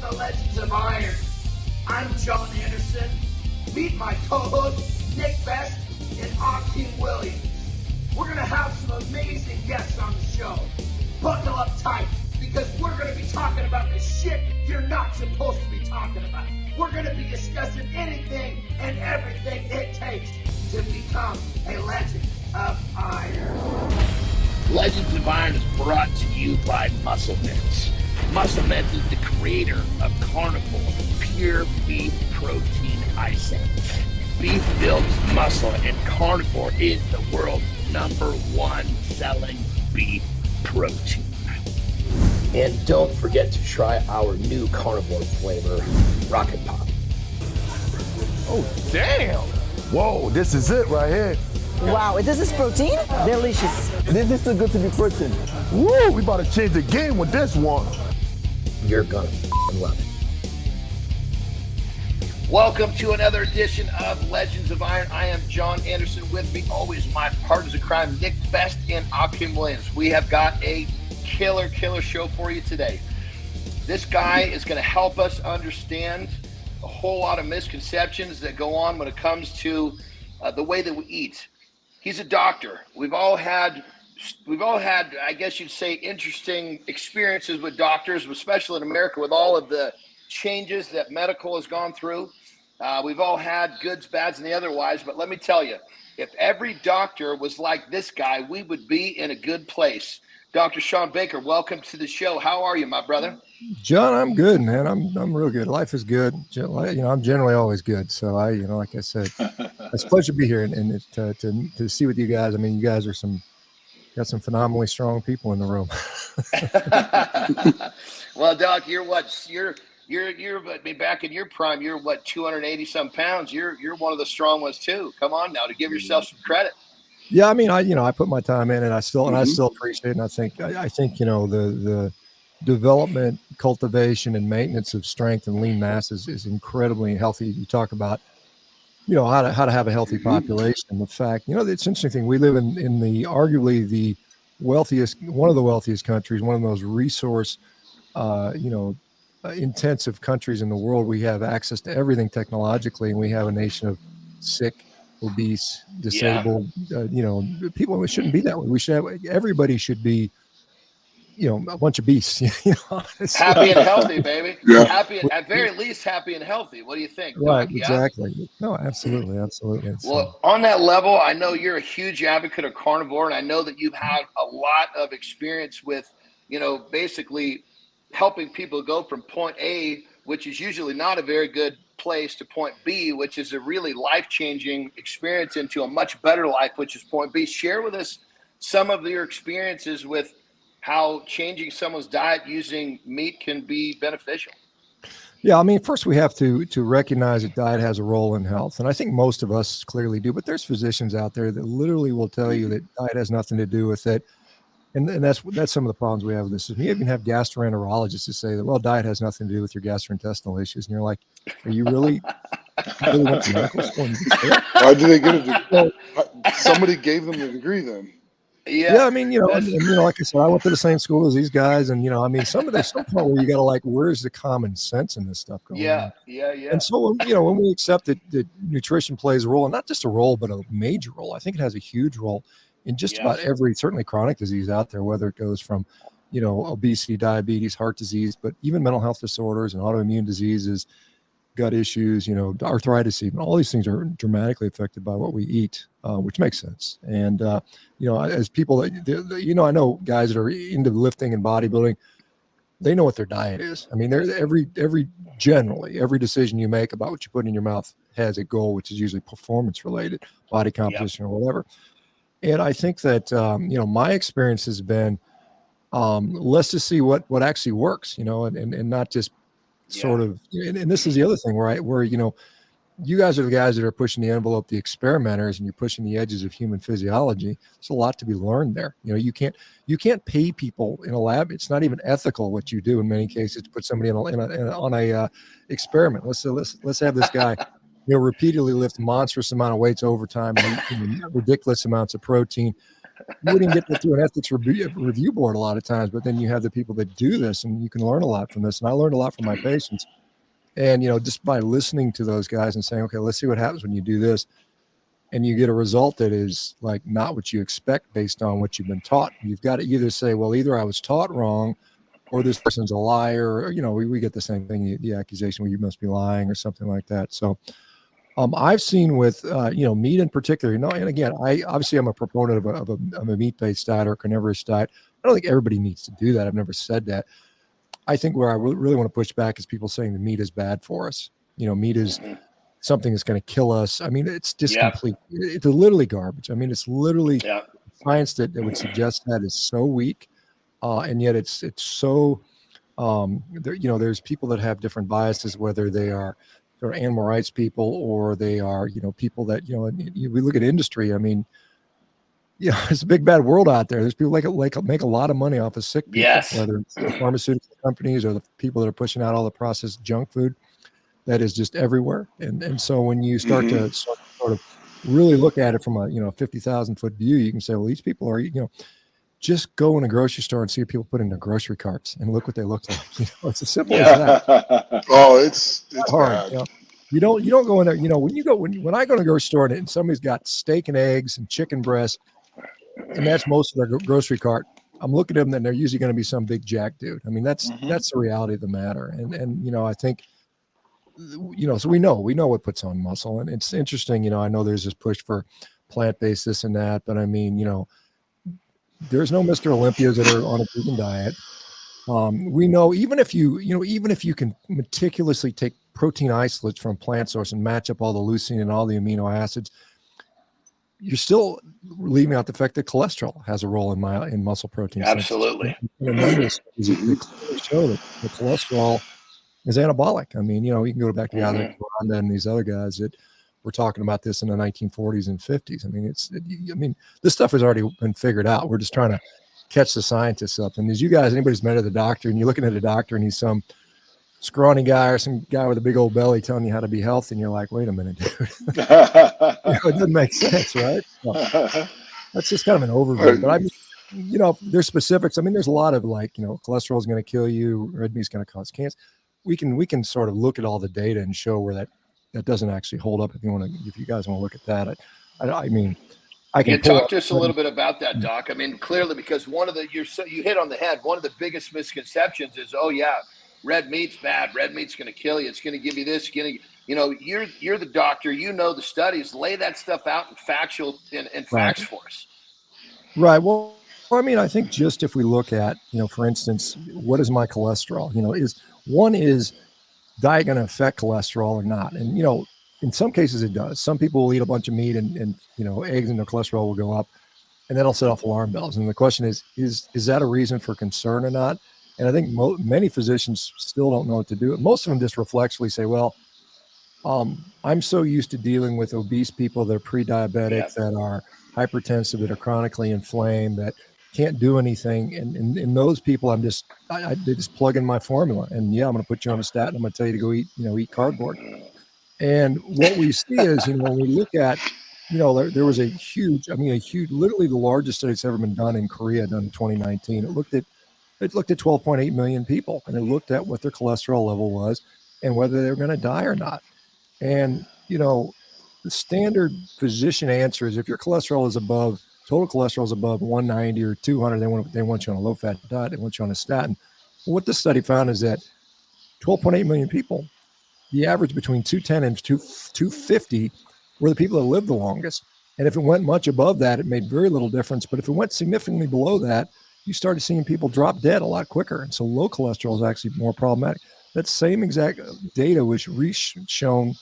the Legends of Iron. I'm Jon Andersen. Meet my co-hosts, Nick Best and Akim Williams. We're going to have some amazing guests on the show. Buckle up tight, because we're going to be talking about the shit you're not supposed to be talking about. We're going to be discussing anything and everything it takes to become a Legend of Iron. Legends of Iron is brought to you by Muscle Mints. Muscle Mints is the creator of Carnivore, pure beef protein icing. Beef builds muscle, and Carnivore is the world's #1 selling beef protein. And don't forget to try our new Carnivore flavor, Rocket Pop. Oh, damn. Whoa, this is it right here. Wow, is this protein? Delicious. This is too good to be protein. Woo, we about to change the game with this one. You're gonna love it. Welcome to another edition of Legends of Iron. I am Jon Andersen. With me always my partners in crime, Nick Best and Akim Williams. We have got a killer show for you today. This guy is going to help us understand a whole lot of misconceptions that go on when it comes to the way that we eat. He's a doctor. We've all had, I guess you'd say, interesting experiences with doctors, especially in America, with all of the changes that medical has gone through. We've all had goods, bads, and the otherwise. But let me tell you, if every doctor was like this guy, we would be in a good place. Dr. Shawn Baker, welcome to the show. How are you, my brother? John, I'm good, man. I'm real good. Life is good. You know, I'm generally always good. So like I said, it's a pleasure to be here and to see with you guys. I mean, you guys are got some phenomenally strong people in the room. Well, Doc, you're back in your prime. You're 280 some pounds. You're one of the strong ones too. Come on now, to give yourself some credit. Yeah, I mean, I put my time in, and I still appreciate it. And I think the development, cultivation, and maintenance of strength and lean mass is incredibly healthy. You talk about, how to have a healthy population. The fact, it's an interesting thing. We live in the arguably the wealthiest, one of the wealthiest countries, one of the most resource, intensive countries in the world. We have access to everything technologically, and we have a nation of sick, obese, disabled, people. It shouldn't be that way. We should have, everybody should be, a bunch of beasts. Happy and healthy, baby. Yeah. Happy, at very least, happy and healthy. What do you think? Right, Doc? exactly. Yeah? No, absolutely. Well, on that level, I know you're a huge advocate of carnivore, and I know that you've had a lot of experience with, basically helping people go from point A, which is usually not a very good place, to point B, which is a really life-changing experience, into a much better life, which is point B. Share with us some of your experiences with how changing someone's diet using meat can be beneficial. Yeah, I mean, first we have to recognize that diet has a role in health, and I think most of us clearly do. But there's physicians out there that literally will tell you that diet has nothing to do with it, and that's some of the problems we have with this. You even have gastroenterologists who say that, well, diet has nothing to do with your gastrointestinal issues, and you're like, are you really went to medical school? Why did they get a degree? Somebody gave them the degree then. Yeah, I mean, like I said, I went to the same school as these guys, and there's some point where you got to where's the common sense in this stuff going on? Yeah. And so, when we accept that nutrition plays a role, and not just a role, but a major role, I think it has a huge role in just about every, certainly chronic disease out there, whether it goes from, obesity, diabetes, heart disease, but even mental health disorders and autoimmune diseases, gut issues, arthritis, even all these things are dramatically affected by what we eat, which makes sense. And, as people, I know guys that are into lifting and bodybuilding, they know what their diet is. I mean, generally every decision you make about what you put in your mouth has a goal, which is usually performance related, body composition or whatever. And I think that, my experience has been, let's just see what actually works, and not just sort of, and this is the other thing where you guys are the guys that are pushing the envelope, the experimenters, and you're pushing the edges of human physiology. There's a lot to be learned there. You can't pay people in a lab. It's not even ethical what you do in many cases to put somebody on a experiment. Let's have this guy, repeatedly lift monstrous amount of weights over time and eat ridiculous amounts of protein. you wouldn't get that through an ethics review board a lot of times, but then you have the people that do this, and you can learn a lot from this. And I learned a lot from my patients. And, just by listening to those guys and saying, okay, let's see what happens when you do this. And you get a result that is like not what you expect based on what you've been taught. You've got to either say, well, either I was taught wrong or this person's a liar. Or, we get the same thing, the accusation where you must be lying or something like that. So I've seen with, meat in particular, and again, I'm a proponent of a meat-based diet or carnivorous diet. I don't think everybody needs to do that. I've never said that. I think where I really want to push back is people saying the meat is bad for us. Meat is something that's going to kill us. I mean, it's just complete. It's literally garbage. I mean, it's literally science that would suggest that is so weak, and yet it's so. There's people that have different biases, whether they are sort of animal rights people or they are, people that we look at industry. I mean, it's a big bad world out there. There's people like make a lot of money off of sick people, whether it's the pharmaceutical companies or the people that are pushing out all the processed junk food that is just everywhere. And so when you start to sort of really look at it from a 50,000 foot view, you can say, well, these people are, just go in a grocery store and see what people put in their grocery carts and look what they look like. It's as simple as that. Oh, it's hard. bad. You don't go in there. When I go to a grocery store and somebody's got steak and eggs and chicken breast, and that's most of their grocery cart, I'm looking at them and they're usually going to be some big jack dude. I mean, that's the reality of the matter. And I think, so we know what puts on muscle, and it's interesting. I know there's this push for plant-based this and that, but I mean, there's no Mr. Olympias that are on a vegan diet. We know even if you can meticulously take protein isolates from plant source and match up all the leucine and all the amino acids, you're still leaving out the fact that cholesterol has a role in muscle protein. Absolutely. Numbers show that the cholesterol is anabolic. I mean, you can go back to guys like Rhonda and these other guys that were talking about this in the 1940s and 50s. I mean, this stuff has already been figured out. We're just trying to catch the scientists up. And as you guys, anybody's met the doctor, and you're looking at a doctor and he's some scrawny guy or some guy with a big old belly telling you how to be healthy, and you're like, wait a minute, dude. It doesn't make sense, right? So that's just kind of an overview. But I mean, there's specifics. I mean, there's a lot of cholesterol is going to kill you, red meat is going to cause cancer. We can sort of look at all the data and show where that doesn't actually hold up. If you guys want to look at that, I mean, I can talk to us a little bit about that, Doc. I mean, clearly, because you hit on the head. One of the biggest misconceptions is, red meat's bad. Red meat's going to kill you. It's going to give you this. You're the doctor. The studies. Lay that stuff out in factual and facts for us. Right. Well, I mean, I think just if we look at, for instance, what is my cholesterol? Is diet going to affect cholesterol or not? And, in some cases it does. Some people will eat a bunch of meat and eggs and their cholesterol will go up, and that'll set off alarm bells. And the question is that a reason for concern or not? And I think many physicians still don't know what to do. Most of them just reflexively say, well, I'm so used to dealing with obese people that are pre-diabetic, that are hypertensive, that are chronically inflamed, that can't do anything. And in those people, they just plug in my formula. And I'm going to put you on a statin. I'm going to tell you to go eat cardboard. And what we see is, when we look at, there was a huge, literally the largest study that's ever been done in Korea, done in 2019. It looked at 12.8 million people, and it looked at what their cholesterol level was and whether they were going to die or not. And, the standard physician answer is if your cholesterol is above, total cholesterol is above 190 or 200, they want you on a low-fat diet, they want you on a statin. Well, what this study found is that 12.8 million people, the average between 210 and 250 were the people that lived the longest. And if it went much above that, it made very little difference. But if it went significantly below that, you started seeing people drop dead a lot quicker. And so low cholesterol is actually more problematic. That same exact data was shown,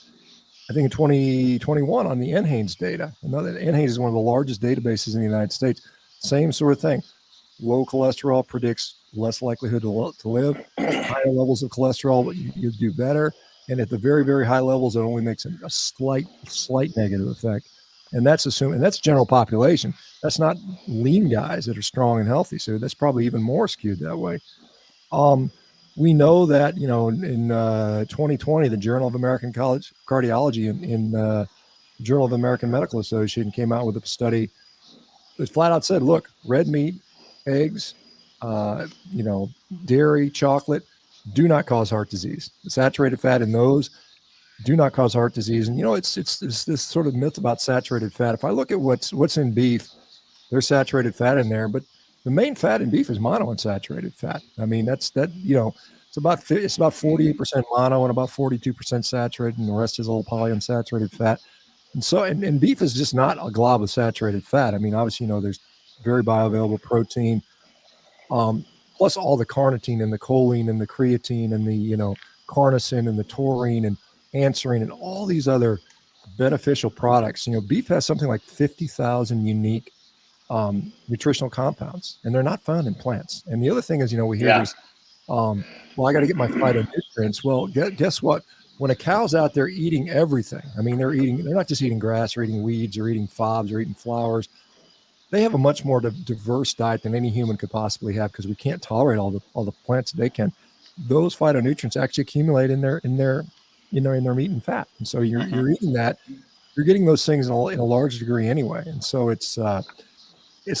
I think, in 2021 on the NHANES data. NHANES is one of the largest databases in the United States. Same sort of thing. Low cholesterol predicts less likelihood to live. Higher levels of cholesterol, you do better. And at the very, very high levels, it only makes a slight negative effect. And that's general population. That's not lean guys that are strong and healthy. So that's probably even more skewed that way. We know that, in 2020, the Journal of American College Cardiology and Journal of American Medical Association came out with a study it flat out said, look, red meat, eggs, dairy, chocolate do not cause heart disease. The saturated fat in those do not cause heart disease. And it's this sort of myth about saturated fat. If I look at what's in beef, there's saturated fat in there, but the main fat in beef is monounsaturated fat. I mean, it's about 48% mono and about 42% saturated, and the rest is a little polyunsaturated fat. And so, and beef is just not a glob of saturated fat. I mean, obviously, there's very bioavailable protein, plus all the carnitine and the choline and the creatine and the, carnosine and the taurine and anserine and all these other beneficial products. Beef has something like 50,000 unique nutritional compounds, and they're not found in plants. And the other thing is, we hear this, well, I got to get my phytonutrients. Well, guess what? When a cow's out there eating everything, I mean, they're not just eating grass or eating weeds or eating fobs or eating flowers. They have a much more diverse diet than any human could possibly have, because we can't tolerate all the plants that they can. Those phytonutrients actually accumulate in their meat and fat. And so you're eating that, you're getting those things in a large degree anyway. And so it's a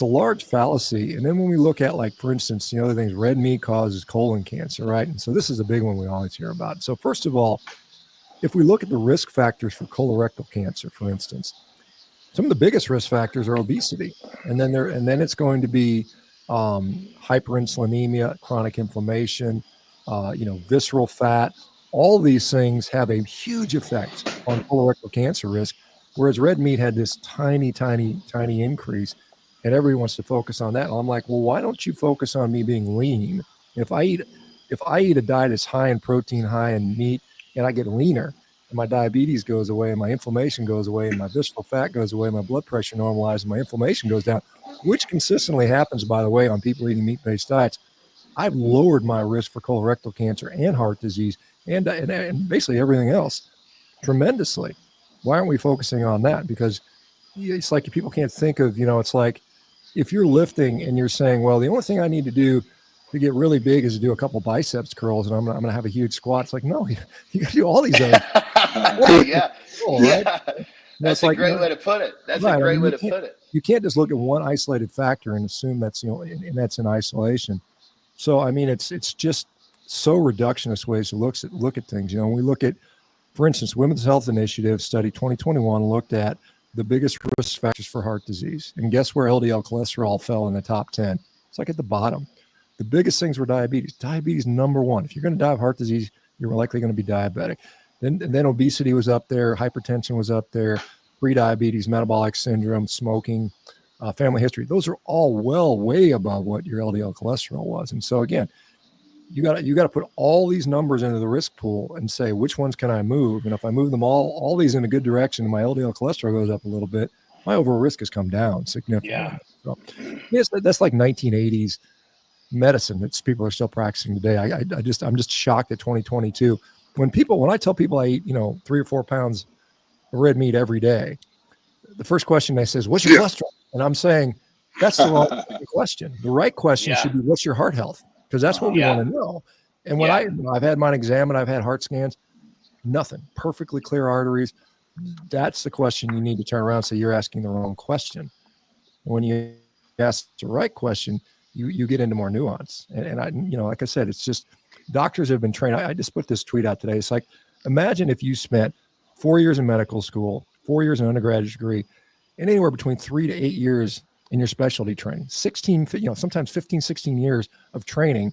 large fallacy. And then when we look at, like, for instance, other things, red meat causes colon cancer, right? And so this is a big one we always hear about. So first of all, if we look at the risk factors for colorectal cancer, for instance, some of the biggest risk factors are obesity, and then it's going to be hyperinsulinemia, chronic inflammation, visceral fat. All these things have a huge effect on colorectal cancer risk, whereas red meat had this tiny, tiny, tiny increase, and everyone wants to focus on that. And I'm like, well, why don't you focus on me being lean? If I eat a diet that's high in protein, high in meat, and I get leaner, and my diabetes goes away, and my inflammation goes away, and my visceral fat goes away, my blood pressure normalizes, and my inflammation goes down, which consistently happens, by the way, on people eating meat-based diets, I've lowered my risk for colorectal cancer and heart disease and basically everything else tremendously. Why aren't we focusing on that? Because it's like people can't think of, it's like if you're lifting and you're saying, well, the only thing I need to do to get really big is to do a couple biceps curls, and I'm going to have a huge squat. It's like, no, you got to do all these other. Yeah. That's a great way to put it. That's a great way to put it. You can't just look at one isolated factor and assume that's, and that's in isolation. So, I mean, it's just so reductionist ways to look at things. When we look at, for instance, Women's Health Initiative study 2021 looked at the biggest risk factors for heart disease. And guess where LDL cholesterol fell in the top 10? It's like at the bottom. The biggest things were diabetes. Diabetes, number one. If you're going to die of heart disease, you're likely going to be diabetic. Then obesity was up there. Hypertension was up there. Prediabetes, metabolic syndrome, smoking, family history. Those are all way above what your LDL cholesterol was. And so again, you got to put all these numbers into the risk pool and say, which ones can I move? And if I move them all these in a good direction, and my LDL cholesterol goes up a little bit, my overall risk has come down significantly. Yeah. So yes, that's like 1980s medicine that people are still practicing today. I'm just shocked at 2022 when I tell people I eat 3 or 4 pounds of red meat every day, the first question they say is, what's your cholesterol? And I'm saying that's the wrong question. The right question should be, what's your heart health? Because that's what we want to know. And when I've had mine examined, I've had heart scans, nothing, perfectly clear arteries. That's the question you need to turn around and say, you're asking the wrong question. And when you ask the right question, you get into more nuance. And I, like I said, it's just doctors have been trained. I just put this tweet out today. It's like, imagine if you spent 4 years in medical school, 4 years in undergraduate degree, and anywhere between 3 to 8 years in your specialty training, 16, sometimes 15, 16 years of training.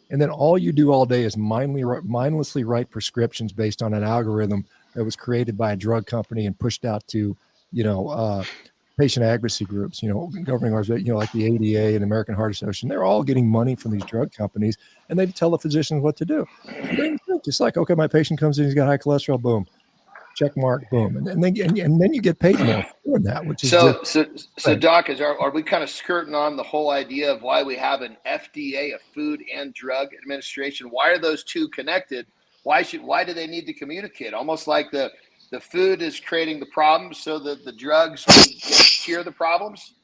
And then all you do all day is mindlessly write prescriptions based on an algorithm that was created by a drug company and pushed out to, patient advocacy groups, governing organizations, like the ADA and American Heart Association. They're all getting money from these drug companies, and they tell the physicians what to do. It's like, okay, my patient comes in, he's got high cholesterol, boom, check mark, boom, and then you get paid more for doing that. Which is so Doc, are we kind of skirting on the whole idea of why we have an FDA, a Food and Drug Administration? Why are those two connected? Why do they need to communicate? Almost like the food is creating the problems so that the drugs can cure the problems?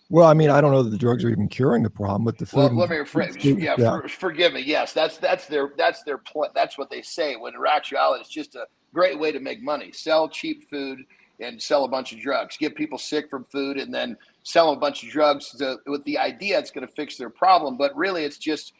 Well, I mean, I don't know that the drugs are even curing the problem, but the food. Well, let me rephrase. Forgive me. Yes, that's what they say. When in actuality, it's just a great way to make money. Sell cheap food and sell a bunch of drugs. Get people sick from food, and then sell them a bunch of drugs with the idea it's going to fix their problem, but really it's just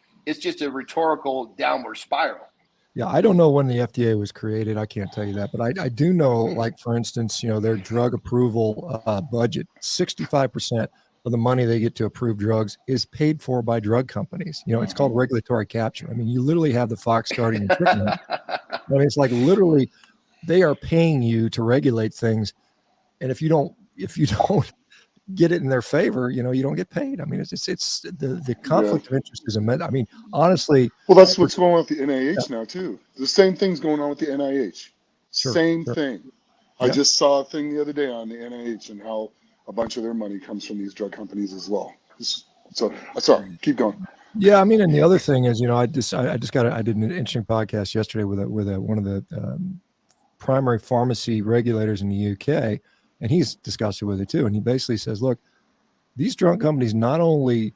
a rhetorical downward spiral. Yeah, I don't know when the FDA was created. I can't tell you that, but I do know, like, for instance, their drug approval budget, 65% of the money they get to approve drugs is paid for by drug companies. It's called regulatory capture. I mean, you literally have the fox guarding the chicken. I mean, it's like literally they are paying you to regulate things, and if you don't get it in their favor, you don't get paid. I mean, it's the conflict of interest is immense. I mean, honestly. Well, that's what's going on with the NIH now too. The same thing's going on with the NIH. Same thing. I just saw a thing the other day on the NIH and how a bunch of their money comes from these drug companies as well. So sorry, keep going. Yeah, I mean, and the other thing is, I did an interesting podcast yesterday with one of the primary pharmacy regulators in the UK. And he's discussed it with it too. And he basically says, look, these drug companies, not only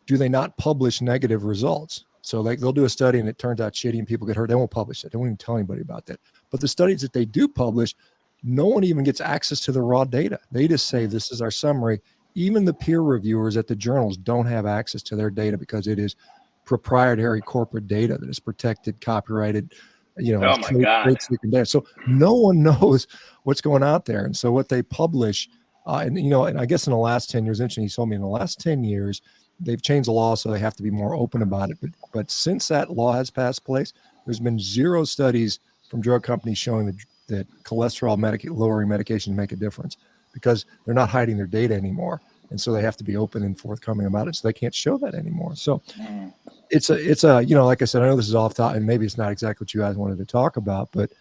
do they not publish negative results, so they'll do a study and it turns out shitty and people get hurt, they won't publish it. They won't even tell anybody about that. But the studies that they do publish, no one even gets access to the raw data. They just say, this is our summary. Even the peer reviewers at the journals don't have access to their data because it is proprietary corporate data that is protected, copyrighted, oh my God. So no one knows what's going out there. And so what they publish, and I guess in the last 10 years, interesting, he told me in the last 10 years, they've changed the law so they have to be more open about it. But since that law has passed place, there's been 0 studies from drug companies showing that cholesterol lowering medications make a difference because they're not hiding their data anymore. And so they have to be open and forthcoming about it. So they can't show that anymore. So it's a, like I said, I know this is off top and maybe it's not exactly what you guys wanted to talk about, but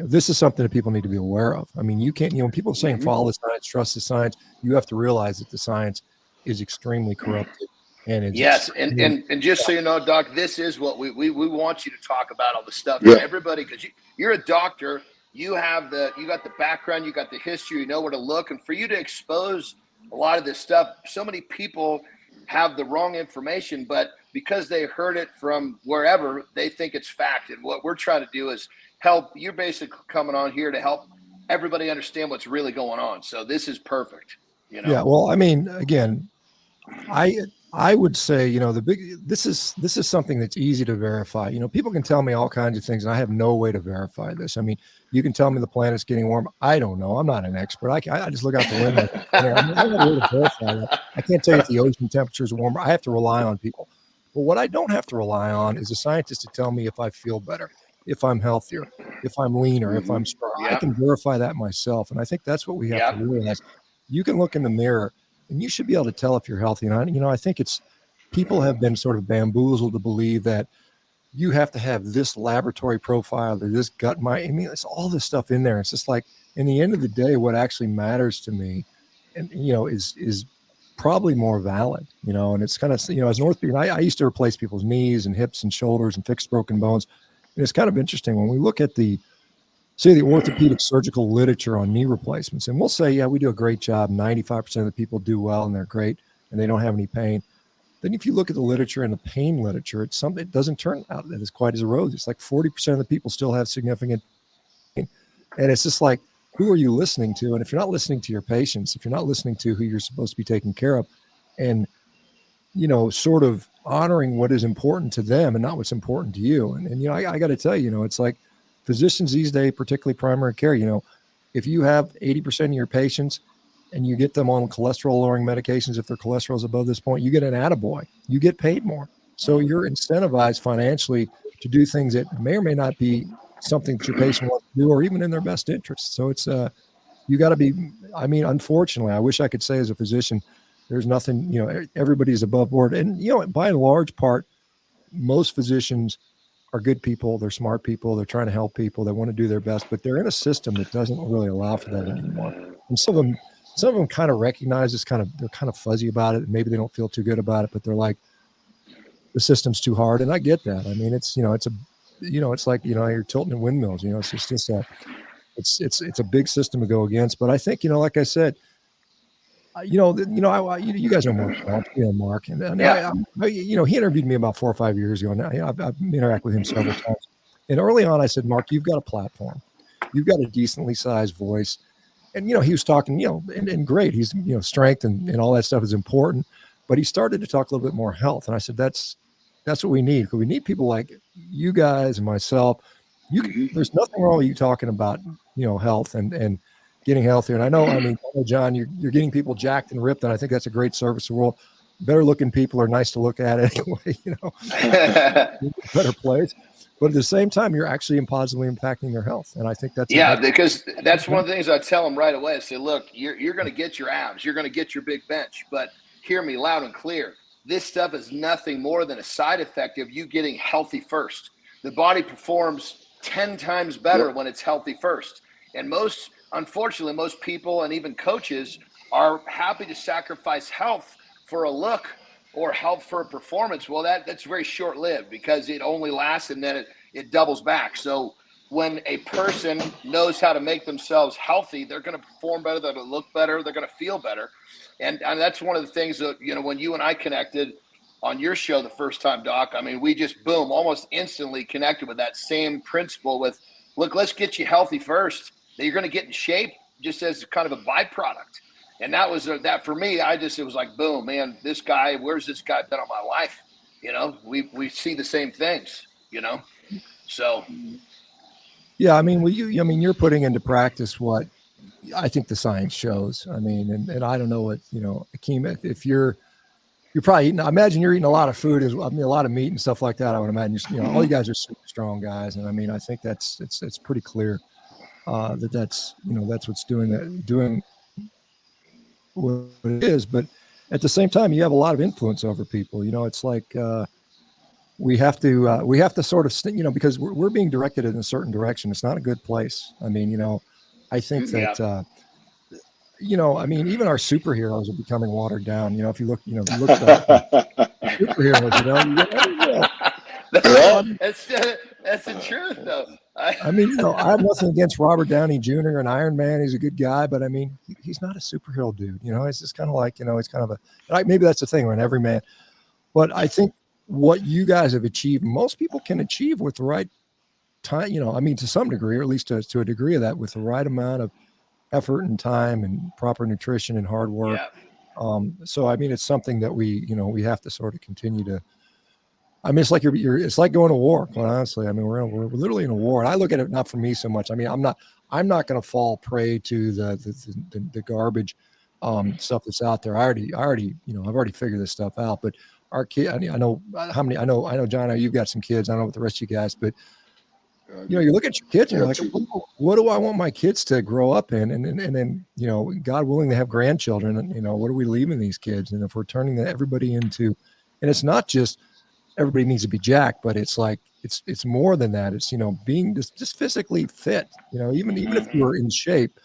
this is something that people need to be aware of. I mean, you can't, when people are saying follow the science, trust the science, you have to realize that the science is extremely corrupted. And it's and just so you know, Doc, this is what we want you to talk about, all the stuff. Yeah. Everybody, because you're a doctor, you got the background, you got the history, you know where to look, and for you to expose a lot of this stuff, so many people have the wrong information, but because they heard it from wherever, they think it's fact. And what we're trying to do is help. You're basically coming on here to help everybody understand what's really going on. So this is perfect. Yeah. Well, I mean, again, I would say, this is something that's easy to verify. People can tell me all kinds of things and I have no way to verify this. I mean, you can tell me the planet's getting warm. I don't know. I'm not an expert. I just look out the window. I'm not able to verify that. I can't tell you if the ocean temperature is warmer. I have to rely on people. But what I don't have to rely on is a scientist to tell me if I feel better, if I'm healthier, if I'm leaner, if I'm stronger. I can verify that myself. And I think that's what we have to realize. You can look in the mirror and you should be able to tell if you're healthy. And I think people have been sort of bamboozled to believe that you have to have this laboratory profile or this gut. It's all this stuff in there. It's just like, in the end of the day, what actually matters to me, and is probably more valid. And it's kind of, as an orthopedic, I used to replace people's knees and hips and shoulders and fix broken bones. And it's kind of interesting when we look at the orthopedic surgical literature on knee replacements, and we'll say, yeah, we do a great job. 95% of the people do well and they're great and they don't have any pain. Then if you look at the literature and the pain literature, it doesn't turn out that it's quite as rosy. It's like 40% of the people still have significant pain. And it's just like, who are you listening to? And if you're not listening to your patients, if you're not listening to who you're supposed to be taking care of and, sort of honoring what is important to them and not what's important to you. And I got to tell you, it's like physicians these days, particularly primary care, if you have 80% of your patients and you get them on cholesterol lowering medications, if their cholesterol is above this point, you get an attaboy, you get paid more. So you're incentivized financially to do things that may or may not be something that your patient wants to do or even in their best interest. So it's, you got to be, unfortunately, I wish I could say as a physician, there's nothing, everybody's above board. And, by and large part, most physicians are good people. They're smart people. They're trying to help people. They want to do their best, but they're in a system that doesn't really allow for that anymore. And some of them kind of recognize they're kind of fuzzy about it. And maybe they don't feel too good about it, but they're like, the system's too hard. And I get that. I mean, it's like, you're tilting windmills, it's a big system to go against. But I think, like I said, you guys know Mark, and he interviewed me about 4 or 5 years ago. And I've interacted with him several times. And early on, I said, Mark, you've got a platform, you've got a decently sized voice. And, he was talking, and great. He's, strength and all that stuff is important, but he started to talk a little bit more health. And I said, that's what we need. Because we need people like you guys and myself. There's nothing wrong with you talking about, health and getting healthier. And I know, John, you're getting people jacked and ripped. And I think that's a great service to the world. Better looking people are nice to look at anyway, better place. But at the same time, you're actually positively impacting their health. And I think that's because that's one of the things I tell them right away. I say, look, you're going to get your abs. You're going to get your big bench. But hear me loud and clear. This stuff is nothing more than a side effect of you getting healthy first. The body performs 10 times better when it's healthy first. And unfortunately, most people and even coaches are happy to sacrifice health for a look or health for a performance. Well, that's very short-lived because it only lasts and then it doubles back. So when a person knows how to make themselves healthy, they're going to perform better, they're going to look better, they're going to feel better. And that's one of the things that, when you and I connected on your show the first time, Doc, we just, almost instantly connected with that same principle with, look, let's get you healthy first. Then you're going to get in shape just as kind of a byproduct. And that was that for me. It was like, boom, man, this guy, where's this guy been all my life? We see the same things, so. Yeah. You're putting into practice what I think the science shows. And I don't know what, Akim, if you're probably eating, I imagine you're eating a lot of food, a lot of meat and stuff like that. I would imagine, all you guys are super strong guys. And I think it's pretty clear that's what's doing what it is. But at the same time, you have a lot of influence over people. It's like we have to sort of, because we're being directed in a certain direction. It's not a good place. I think that, even our superheroes are becoming watered down. If you look at superheroes, that's the truth, though. I have nothing against Robert Downey Jr. and Iron Man. He's a good guy, but he's not a superhero dude. It's just kind of like, it's kind of maybe that's the thing, right? Every man. But I think what you guys have achieved, most people can achieve with the right time, to some degree, or at least to a degree of that, with the right amount of effort and time and proper nutrition and hard work. Yeah. So, it's something that we have to sort of continue to, it's like it's like going to war, quite honestly. We're literally in a war, and I look at it not for me so much. I'm not going to fall prey to the garbage stuff that's out there. I've already figured this stuff out. But our kid, I know John, you've got some kids. I don't know what the rest of you guys, but you look at your kids and you're like, what do I want my kids to grow up in? And then, God willing, to have grandchildren, and, what are we leaving these kids? And if we're turning everybody into, and it's not just everybody needs to be jacked, but it's like, it's more than that. It's, being just physically fit, even if you're in shape,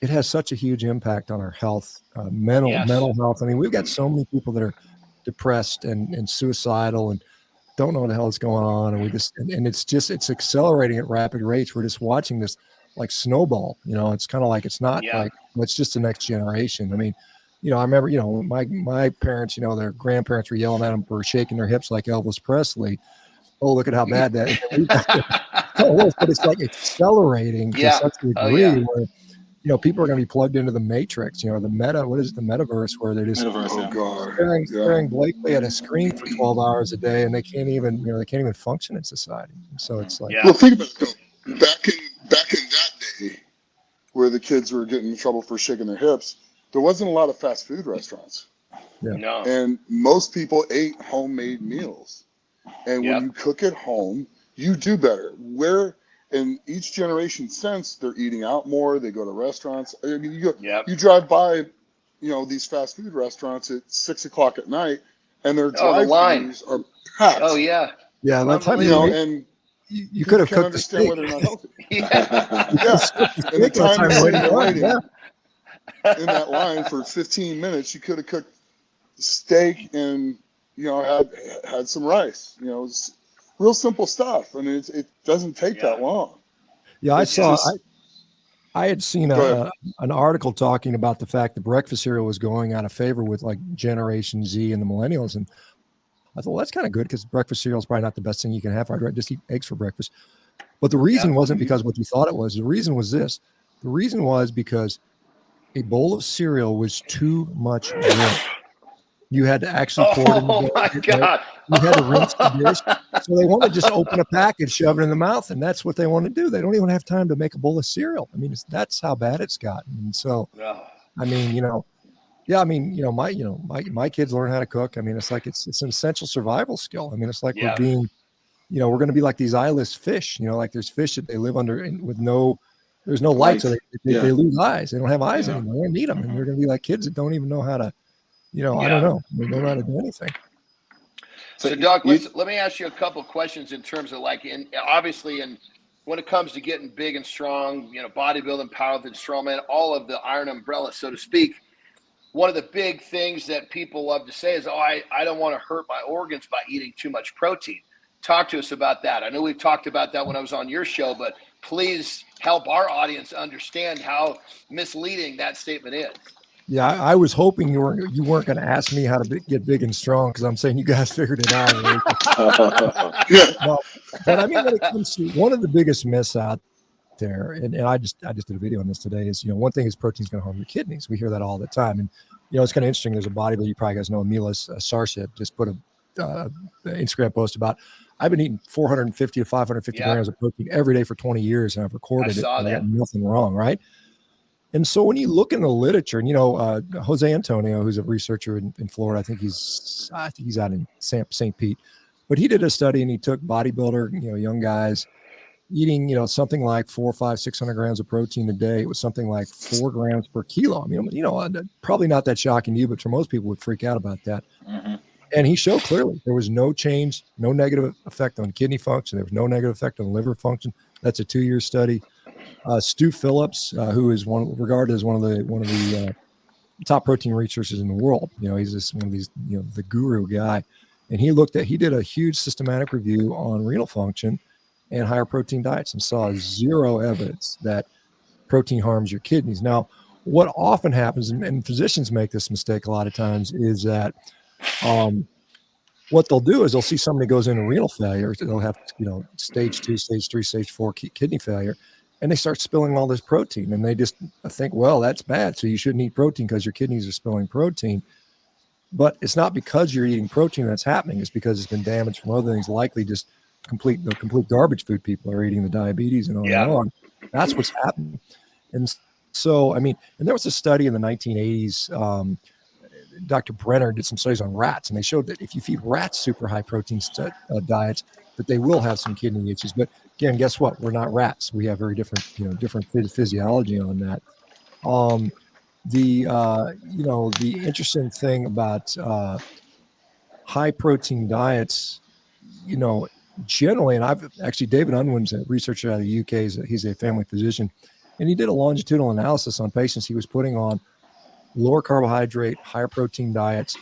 it has such a huge impact on our health, mental health. We've got so many people that are depressed and suicidal and don't know what the hell is going on. And it's accelerating at rapid rates. We're just watching this like snowball, it's kind of like, it's not like, it's just the next generation. I remember, my parents, their grandparents were yelling at them for shaking their hips like Elvis Presley. Oh, look at how bad that is. But it's like accelerating to such a degree where, people are going to be plugged into the matrix, the metaverse, where they're just staring blankly at a screen for 12 hours a day, and they can't even function in society. So it's like, well, think about it though. Back in that day, where the kids were getting in trouble for shaking their hips, there wasn't a lot of fast food restaurants. Yeah. No. And most people ate homemade meals. And when you cook at home, you do better. Where in each generation since, they're eating out more, they go to restaurants. You drive by, these fast food restaurants at 6:00 at night, and their drive-thrus are packed. Oh yeah. Yeah, that time, and you could have cooked the steak. Whether or not healthy. Yeah. And the time you're waiting in that line for 15 minutes, you could have cooked steak and had some rice. It's real simple stuff. It doesn't take that long. Yeah, I had seen an article talking about the fact that breakfast cereal was going out of favor with like Generation Z and the millennials, and I thought, well, that's kind of good because breakfast cereal is probably not the best thing you can have. I'd just eat eggs for breakfast. But the reason wasn't because what you thought it was. The reason was this: The reason was because a bowl of cereal was too much work. You had to actually pour it in the bowl. Oh my God. You had to rinse the dish. So they want to just open a package, shove it in the mouth, and that's what they want to do. They don't even have time to make a bowl of cereal. I mean, that's how bad it's gotten. And so, I mean, my kids learn how to cook. I mean, it's like it's an essential survival skill. I mean, it's like we're being, we're going to be like these eyeless fish. Like there's fish that they live under with there's no light, so they lose eyes. They don't have eyes anymore. They need them, and they're going to be like kids that don't even know how to. I don't know. They don't know how to do anything. So, Doc, let me ask you a couple of questions in terms of obviously when it comes to getting big and strong, bodybuilding, powerlifting, strongman, all of the iron umbrella, so to speak. One of the big things that people love to say is, I don't want to hurt my organs by eating too much protein. Talk to us about that. I know we've talked about that when I was on your show, but please help our audience understand how misleading that statement is. Yeah, I was hoping you weren't going to ask me how to get big and strong, because I'm saying you guys figured it out. No, but I mean, when it comes to one of the biggest myths out there, and I just did a video on this today, is one thing is protein's going to harm your kidneys. We hear that all the time, and it's kind of interesting. There's a bodybuilder, you probably guys know, Milas Sarcev, just put a Instagram post about, I've been eating 450 to 550 grams of protein every day for 20 years, and I've recorded it. And I got nothing wrong, right? And so when you look in the literature, and Jose Antonio, who's a researcher in Florida, I think he's out in St. Pete, but he did a study and he took bodybuilder, young guys eating, something like 400, 500, 600 grams of protein a day. It was something like 4 grams per kilo. I mean, probably not that shocking to you, but for most people would freak out about that. Mm-hmm. And he showed clearly there was no change, no negative effect on kidney function. There was no negative effect on liver function. That's a 2-year study. Stu Phillips, who is regarded as one of the top protein researchers in the world. He's just one of these, the guru guy. And he did a huge systematic review on renal function and higher protein diets and saw zero evidence that protein harms your kidneys. Now, what often happens, and physicians make this mistake a lot of times, is that what they'll do is they'll see somebody goes into renal failure. They'll have, stage 2, stage 3, stage 4 kidney failure. And they start spilling all this protein, and they just think, well, that's bad, so you shouldn't eat protein because your kidneys are spilling protein. But it's not because you're eating protein that's happening. It's because it's been damaged from other things, likely just complete garbage food people are eating, the diabetes and on and on. That's what's happening. And so, and there was a study in the 1980s. Dr. Brenner did some studies on rats, and they showed that if you feed rats super high protein diets, that they will have some kidney issues. But again, guess what? We're not rats. We have very different physiology on that. The interesting thing about high protein diets, generally, and I've actually, David Unwin's a researcher out of the UK. He's a family physician, and he did a longitudinal analysis on patients he was putting on lower carbohydrate, higher protein diets,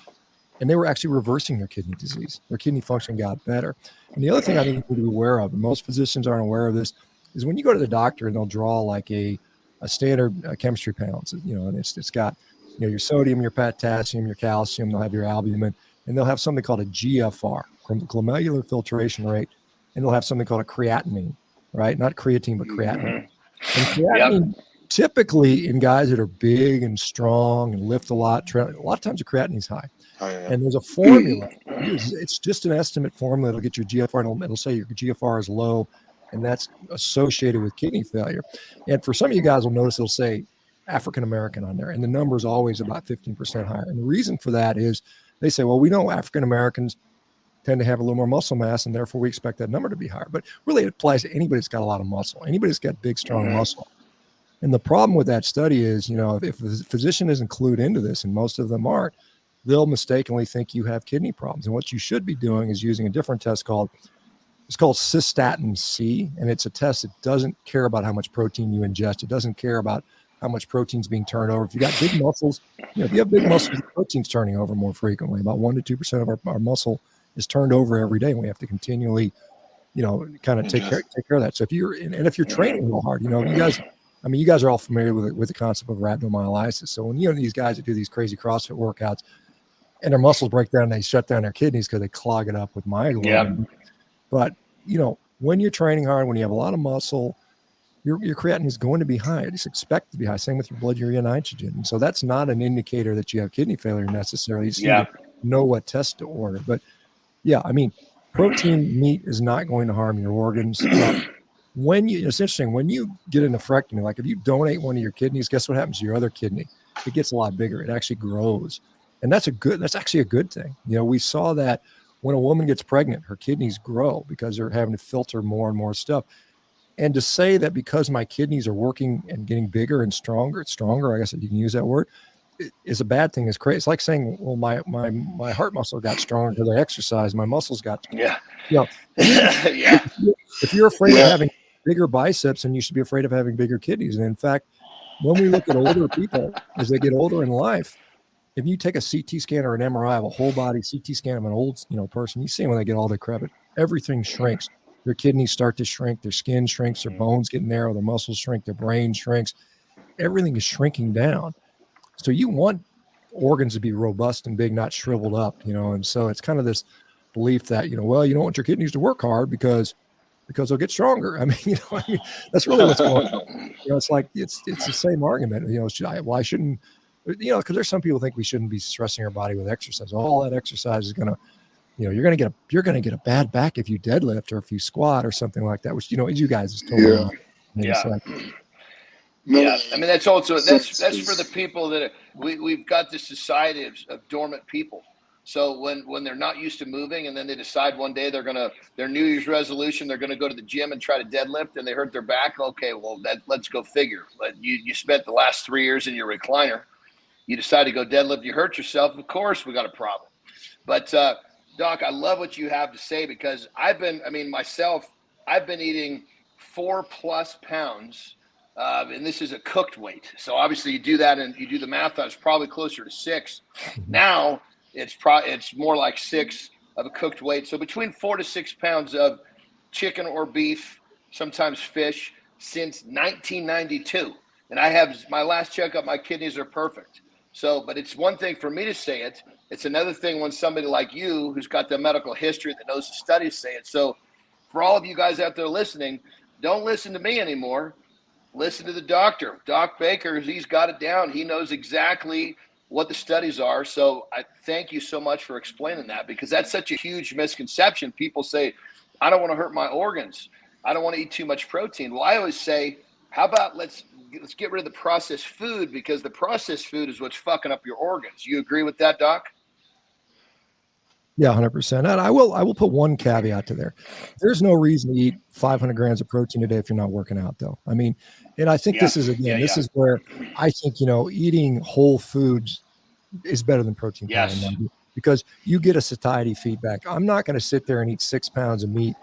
and they were actually reversing their kidney disease. Their kidney function got better. And the other thing I think you need to be aware of, and most physicians aren't aware of this, is when you go to the doctor and they'll draw like a standard chemistry panel, and it's got your sodium, your potassium, your calcium, they'll have your albumin, and they'll have something called a GFR, glomerular filtration rate, and they'll have something called a creatinine, right? Not creatine, but creatinine. And creatinine, typically in guys that are big and strong and lift a lot of times the creatinine's high. Oh, yeah. And there's a formula. It's just an estimate formula. It'll get your GFR, and it'll say your GFR is low, and that's associated with kidney failure. And for some of you guys will notice it'll say African American on there, and the number is always about 15% higher. And the reason for that is they say, well, we know African Americans tend to have a little more muscle mass, and therefore we expect that number to be higher. But really, it applies to anybody that's got a lot of muscle, anybody that's got big, strong muscle. And the problem with that study is, if a physician isn't clued into this, and most of them aren't, they'll mistakenly think you have kidney problems. And what you should be doing is using a different test called cystatin C, and it's a test that doesn't care about how much protein you ingest. It doesn't care about how much protein's being turned over. If you got big muscles, if you have big muscles, protein's turning over more frequently. About 1% to 2% of our muscle is turned over every day, and we have to continually, kind of take care of that. So if you're training real hard, you guys are all familiar with the concept of rhabdomyolysis. So when these guys that do these crazy CrossFit workouts and their muscles break down, they shut down their kidneys because they clog it up with myoglobin. But when you're training hard, when you have a lot of muscle, your creatinine is going to be high. It's expected to be high. Same with your blood urea nitrogen. And so that's not an indicator that you have kidney failure necessarily. You just need to know what test to order. But yeah, I mean, protein meat is not going to harm your organs. It's interesting, when you get a nephrectomy, like if you donate one of your kidneys, guess what happens to your other kidney? It gets a lot bigger. It actually grows. And that's actually a good thing. We saw that when a woman gets pregnant, her kidneys grow because they're having to filter more and more stuff. And to say that because my kidneys are working and getting bigger and stronger, I guess you can use that word, is a bad thing. It's crazy. It's like saying, well, my heart muscle got stronger because I exercised. My muscles got stronger. If you're afraid of having bigger biceps, then you should be afraid of having bigger kidneys. And in fact, when we look at older people as they get older in life, if you take a CT scan or an MRI of a whole body CT scan of an old person, you see when they get all decrepit, everything shrinks. Their kidneys start to shrink, their skin shrinks, their bones get narrow, their muscles shrink, their brain shrinks. Everything is shrinking down. So you want organs to be robust and big, not shriveled up, and so it's kind of this belief that, well, you don't want your kidneys to work hard because they'll get stronger. I mean, that's really what's going on. It's like, it's the same argument, I shouldn't, because there's some people think we shouldn't be stressing our body with exercise. All that exercise is going to, you're going to get a bad back if you deadlift or if you squat or something like that, which, you guys is totally I mean, that's also, that's for the people that we've got this society of dormant people. So when they're not used to moving and then they decide one day their New Year's resolution, they're going to go to the gym and try to deadlift and they hurt their back. Okay, well, let's go figure. But you spent the last 3 years in your recliner. You decide to go deadlift, you hurt yourself. Of course, we got a problem. But Doc, I love what you have to say because I've been eating 4+ pounds. And this is a cooked weight. So obviously you do that and you do the math. I was probably closer to 6. Now it's more like 6 of a cooked weight. So between 4 to 6 pounds of chicken or beef, sometimes fish, since 1992. And I have my last checkup, my kidneys are perfect. So, but it's one thing for me to say it. It's another thing when somebody like you, who's got the medical history that knows the studies, say it. So for all of you guys out there listening, don't listen to me anymore. Listen to the doctor. Doc Baker, he's got it down. He knows exactly what the studies are. So I thank you so much for explaining that because that's such a huge misconception. People say, I don't want to hurt my organs. I don't want to eat too much protein. Well, I always say, how about let's get rid of the processed food because the processed food is what's fucking up your organs. You agree with that, Doc? Yeah, 100%. And I will put one caveat to there. There's no reason to eat 500 grams of protein a day if you're not working out, though. I mean, and I think this is where I think, eating whole foods is better than protein powder because you get a satiety feedback. I'm not going to sit there and eat 6 pounds of meat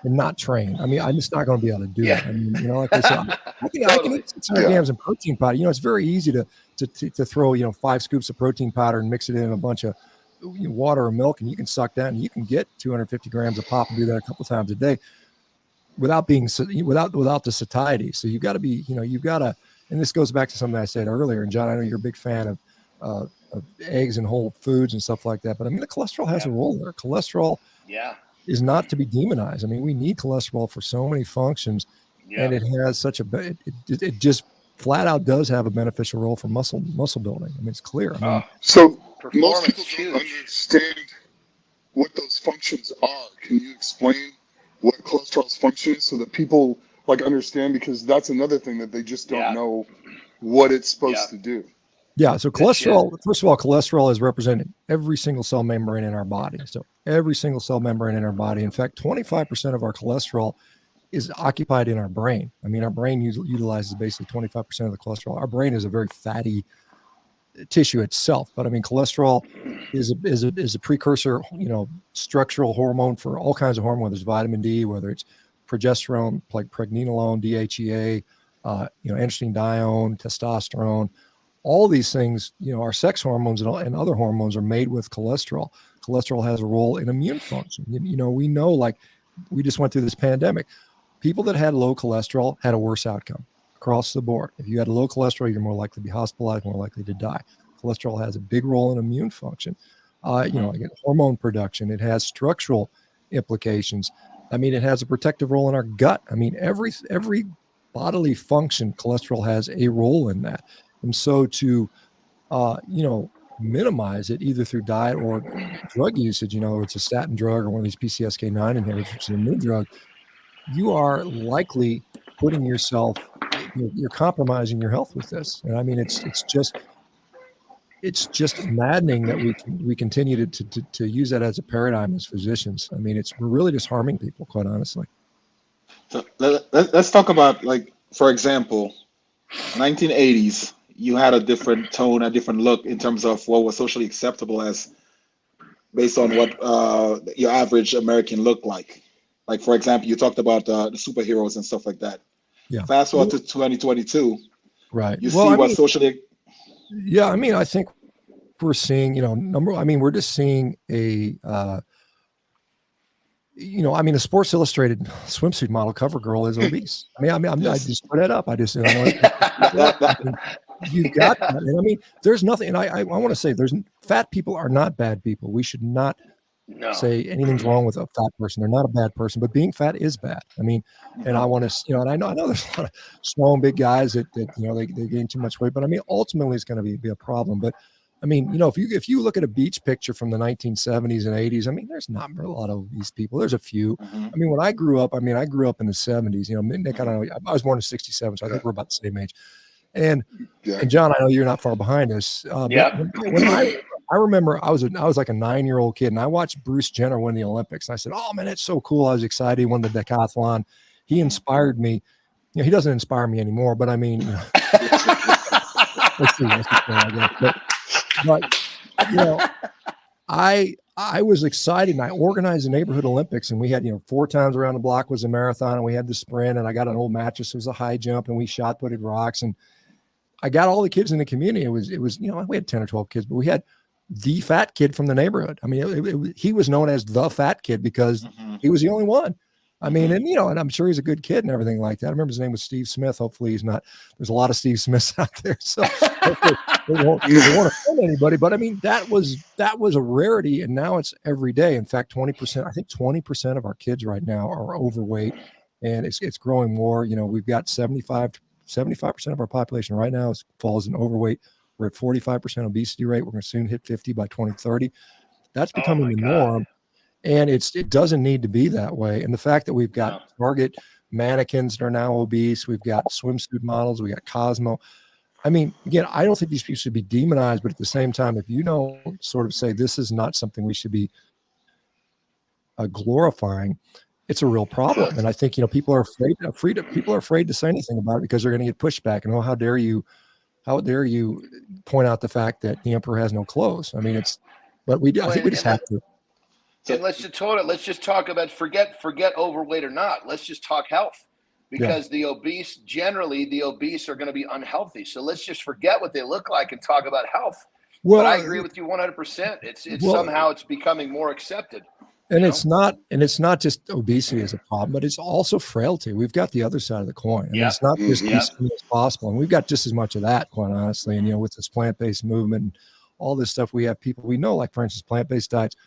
and not train. I mean, I'm just not going to be able to do that. I mean, like I said, I can eat 600 grams of protein powder. It's very easy to throw, 5 scoops of protein powder and mix it in a bunch of water or milk, and you can suck that, and you can get 250 grams of pop and do that a couple times a day without the satiety. So you've got to be, you've got to, and this goes back to something I said earlier. And John, I know you're a big fan of eggs and whole foods and stuff like that, but I mean, the cholesterol has a role there. Cholesterol is not to be demonized. I mean, we need cholesterol for so many functions, and it has such it just flat out does have a beneficial role for muscle building. I mean, it's clear. I mean, so most people don't understand what those functions are. Can you explain what cholesterol's function is so that people understand? Because that's another thing that they just don't know what it's supposed to do. Yeah. So cholesterol, first of all, cholesterol is represented in every single cell membrane in our body. So every single cell membrane in our body. In fact, 25% of our cholesterol is occupied in our brain. I mean, our brain utilizes basically 25% of the cholesterol. Our brain is a very fatty tissue itself, but I mean, cholesterol is a precursor, structural hormone for all kinds of hormones. Whether it's vitamin D, whether it's progesterone, like pregnenolone, DHEA, androstenedione, testosterone, all these things, our sex hormones and other hormones are made with cholesterol. Cholesterol has a role in immune function. We know, we just went through this pandemic. People that had low cholesterol had a worse outcome across the board. If you had low cholesterol, you're more likely to be hospitalized, more likely to die. Cholesterol has a big role in immune function. Again, hormone production. It has structural implications. I mean, it has a protective role in our gut. I mean, every bodily function, cholesterol has a role in that. And so to, minimize it either through diet or drug usage, it's a statin drug or one of these PCSK9 inhibitors, which is a new drug, you are likely putting yourself, you're compromising your health with this. And I mean, it's just maddening that we continue to use that as a paradigm as physicians. I mean, we're really just harming people, quite honestly. So let's talk about, like, for example, 1980s, you had a different tone, a different look in terms of what was socially acceptable as based on what your average American looked like. Like, for example, you talked about the superheroes and stuff like that. Yeah. Fast forward to 2022. Right. You see what socially. Yeah. I mean, I think we're seeing, we're just seeing a, a Sports Illustrated swimsuit model cover girl is obese. I just put it up. I just, you've got that. And I mean, there's nothing, and I want to say fat people are not bad people. We should not say anything's wrong with a fat person. They're not a bad person, but being fat is bad. I mean, and I want to, and I know there's a lot of small and big guys that they gain too much weight, but I mean, ultimately it's going to be a problem. But I mean, if you look at a beach picture from the 1970s and 80s, I mean, there's not a lot of these people. There's a few. I mean, when I grew up, I grew up in the 70s. Nick, I don't know. I was born in '67, so I think we're about the same age. And John, I know you're not far behind us. When I remember, I was like a 9-year-old kid, and I watched Bruce Jenner win the Olympics. And I said, "Oh man, it's so cool!" I was excited. He won the decathlon. He inspired me. He doesn't inspire me anymore, but I mean, I was excited, and I organized the neighborhood Olympics, and we had 4 times around the block was a marathon, and we had the sprint, and I got an old mattress. It was a high jump, and we shot putted rocks, and I got all the kids in the community. It was we had 10 or 12 kids, but we had the fat kid from the neighborhood. I mean, he was known as the fat kid because he was the only one. I mean, and and I'm sure he's a good kid and everything like that. I remember his name was Steve Smith. Hopefully he's not. There's a lot of Steve Smiths out there, so they won't offend anybody. But I mean, that was a rarity, and now it's every day. In fact, 20%. I think 20% of our kids right now are overweight, and it's growing more. We've got 75% of our population right now falls in overweight. We're at 45% obesity rate. We're going to soon hit 50 by 2030. That's becoming the norm. And it doesn't need to be that way. And the fact that we've got Target mannequins that are now obese, we've got swimsuit models, we got Cosmo. I mean, again, I don't think these people should be demonized, but at the same time, if you don't sort of say this is not something we should be glorifying, it's a real problem. And I think people are afraid to say anything about it because they're going to get pushback. And how dare you point out the fact that the emperor has no clothes? I mean, I think we just have to. And let's just talk about forget overweight or not. Let's just talk health, because the obese are going to be unhealthy. So let's just forget what they look like and talk about health. Well, but I agree with you 100%. It's somehow it's becoming more accepted. And it's not just obesity as a problem, but it's also frailty. We've got the other side of the coin. It's not just as skinny as possible, and we've got just as much of that, quite honestly. And with this plant-based movement and all this stuff, we have people we know, like for instance, plant-based diets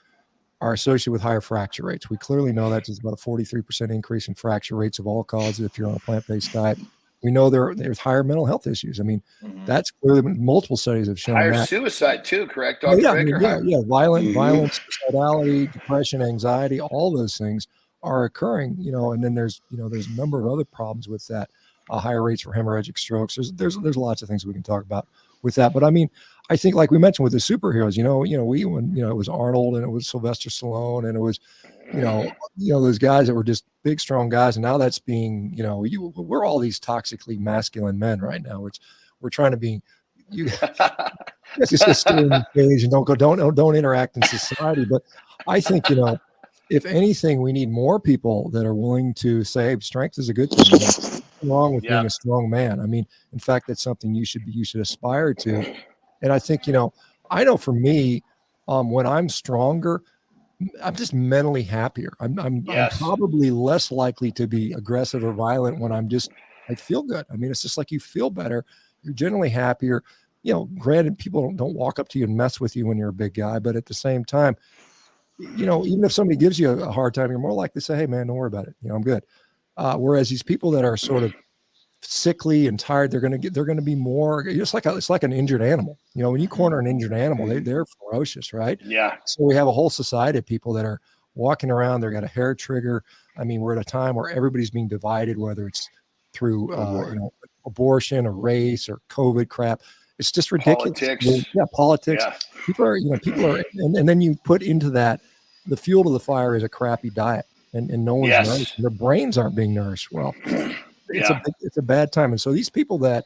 are associated with higher fracture rates. We clearly know that there's about a 43% increase in fracture rates of all causes if you're on a plant-based diet. We know there's higher mental health issues. I mean, that's clearly multiple studies have shown higher that. suicide too, correct, Dr. Baker? Violence, suicidality, depression, anxiety, all those things are occurring, and then there's a number of other problems with that. Higher rates for hemorrhagic strokes. There's lots of things we can talk about with that. But I mean, I think like we mentioned with the superheroes, it was Arnold and it was Sylvester Stallone and it was, those guys that were just big, strong guys. And now that's being, we're all these toxically masculine men right now. We're trying to be, just stay in the cage and don't interact in society. But I think, if anything, we need more people that are willing to say strength is a good thing. Nothing wrong with being a strong man. I mean, in fact, that's something you should aspire to. And I think, I know for me, when I'm stronger, I'm just mentally happier. I'm probably less likely to be aggressive or violent when I feel good. I mean, it's just like you feel better. You're generally happier. Granted, people don't walk up to you and mess with you when you're a big guy, but at the same time, even if somebody gives you a hard time, you're more likely to say, hey man, don't worry about it. I'm good. Whereas these people that are sort of sickly and tired, they're going to be more, it's like an injured animal. You know, when you corner an injured animal, they're ferocious, right? Yeah. So we have a whole society of people that are walking around. They've got a hair trigger. I mean, we're at a time where everybody's being divided, whether it's through abortion or race or COVID crap. It's just ridiculous. Politics. Yeah. People are, and then you put into that, the fuel to the fire is a crappy diet, and no one's nourished. Their brains aren't being nourished well. It's a bad time. And so these people that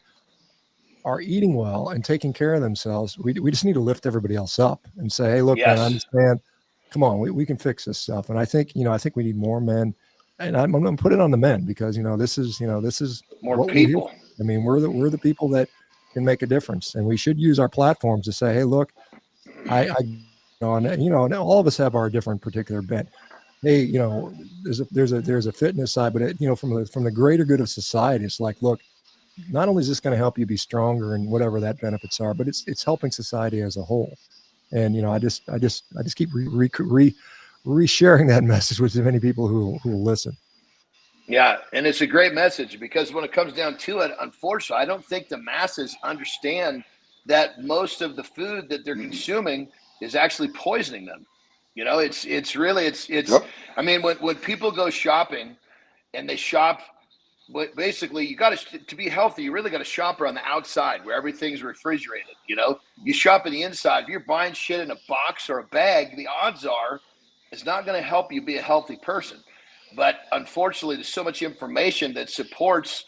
are eating well and taking care of themselves, we just need to lift everybody else up and say, hey, look, man, I understand. Come on, we can fix this stuff. And I think we need more men, and I'm going to put it on the men because, this is more people. I mean, we're the people that can make a difference, and we should use our platforms to say, hey, look, and all of us have our different particular bent. Hey, there's a fitness side, but from the greater good of society, it's like, look, not only is this going to help you be stronger and whatever that benefits are, but it's helping society as a whole. And I just keep re-sharing that message with as many people who will listen. Yeah, and it's a great message because when it comes down to it, unfortunately, I don't think the masses understand that most of the food that they're consuming is actually poisoning them. It's really. I mean, when people go shopping and they shop, basically you got to be healthy. You really got to shop around the outside where everything's refrigerated. You shop on the inside. If you're buying shit in a box or a bag, the odds are it's not going to help you be a healthy person. But unfortunately, there's so much information that supports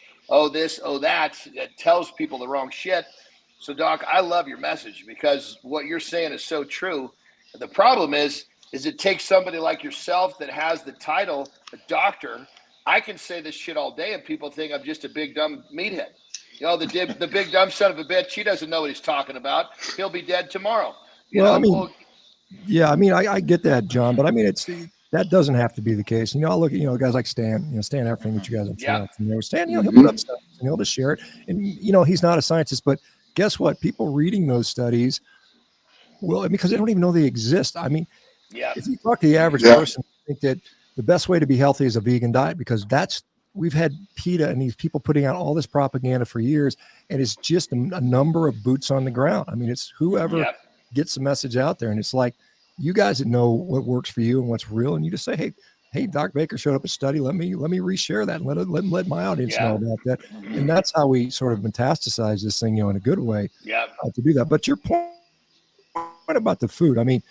this, that tells people the wrong shit. So, Doc, I love your message because what you're saying is so true. The problem is it takes somebody like yourself that has the title, a doctor. I can say this shit all day and people think I'm just a big dumb meathead. The big dumb son of a bitch, he doesn't know what he's talking about. He'll be dead tomorrow. I get that, John, but I mean, that doesn't have to be the case. I look at, guys like Stan, Stan, everything that you guys are Stan, he'll put up stuff and he'll just share it. And, he's not a scientist, but guess what? People reading those studies, because they don't even know they exist. I mean, if you talk to the average person, I think that the best way to be healthy is a vegan diet because we've had PETA and these people putting out all this propaganda for years, and it's just a number of boots on the ground. I mean, it's whoever gets the message out there, and it's like you guys that know what works for you and what's real, and you just say, hey, Doc Baker showed up a study. Let me reshare that and let my audience know about that. And that's how we sort of metastasize this thing, in a good way to do that. But your point about the food, I mean,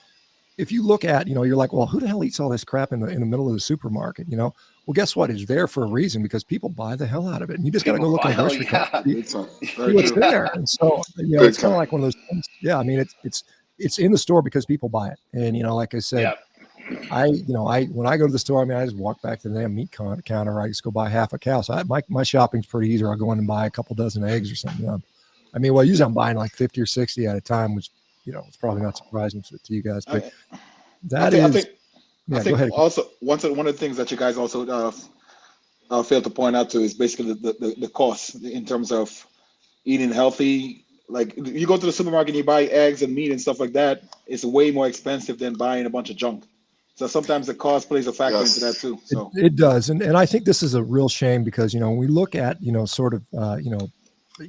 if you look at, you're like, well, who the hell eats all this crap in the middle of the supermarket? Well, guess what? It's there for a reason because people buy the hell out of it. And you just got to go look at the grocery cart, see what's there. And so, it's kind of like one of those things. Yeah. I mean, it's in the store because people buy it. And, like I said, when I go to the store, I just walk back to the damn meat counter. I just go buy half a cow. So my shopping's pretty easy. I'll go in and buy a couple dozen eggs or something. Usually I'm buying like 50 or 60 at a time, which, it's probably not surprising to you guys, but I think also one of the things that you guys also fail to point out to is basically the cost in terms of eating healthy. Like you go to the supermarket and you buy eggs and meat and stuff like that, it's way more expensive than buying a bunch of junk. So sometimes the cost plays a factor into that too. So it does. And I think this is a real shame because, when we look at, sort of,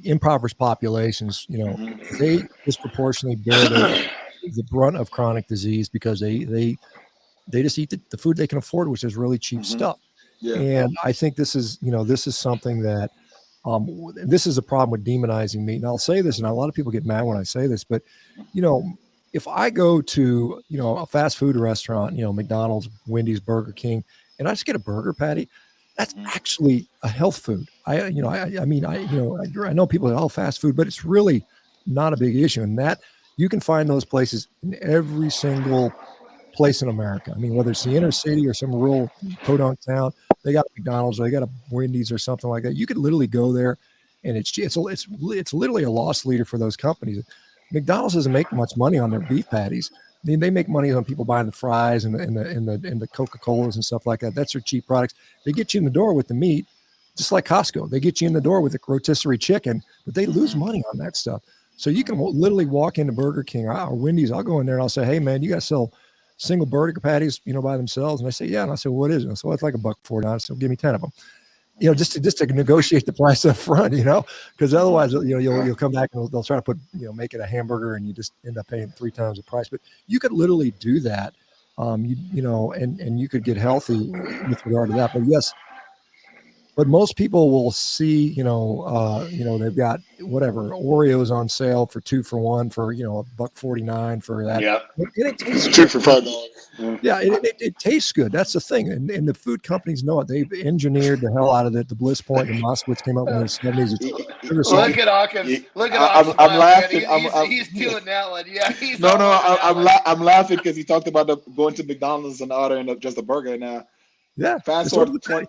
impoverished populations, they disproportionately bear the brunt of chronic disease because they just eat the food they can afford, which is really cheap stuff. Yeah. And I think this is something that this is a problem with demonizing meat. And I'll say this, and a lot of people get mad when I say this, but if I go to a fast food restaurant, McDonald's, Wendy's, Burger King, and I just get a burger patty, that's actually a health food. I know people say, fast food, but it's really not a big issue. And that you can find those places in every single place in America. I mean, whether it's the inner city or some rural podunk town, they got a McDonald's, or they got a Wendy's or something like that. You could literally go there, and it's literally a loss leader for those companies. McDonald's doesn't make much money on their beef patties. I mean, they make money on people buying the fries and the Coca-Colas and stuff like that. That's their cheap products. They get you in the door with the meat, just like Costco. They get you in the door with the rotisserie chicken, but they lose money on that stuff. So you can literally walk into Burger King or Wendy's. I'll go in there and I'll say, hey, man, you guys sell single burger patties, by themselves? And I say, yeah. And I say, what is it? So it's like $1.49. So give me 10 of them. just to negotiate the price up front, because otherwise, you'll come back and they'll try to put, make it a hamburger and you just end up paying 3 times the price. But you could literally do that, and you could get healthy with regard to that. But yes, but most people will see, they've got whatever Oreos on sale for 2 for $1 for, $1.49 for that. Yeah. And it tastes 2 for $5. Yeah, it tastes good. That's the thing. And the food companies know it. They've engineered the hell out of it. The Bliss Point and Moskowitz came up in the 70s. Look at Akim. Look at Akim. I'm laughing. He's doing that one. Yeah, he's I'm laughing because he talked about going to McDonald's and ordering just a burger. Now, fast forward to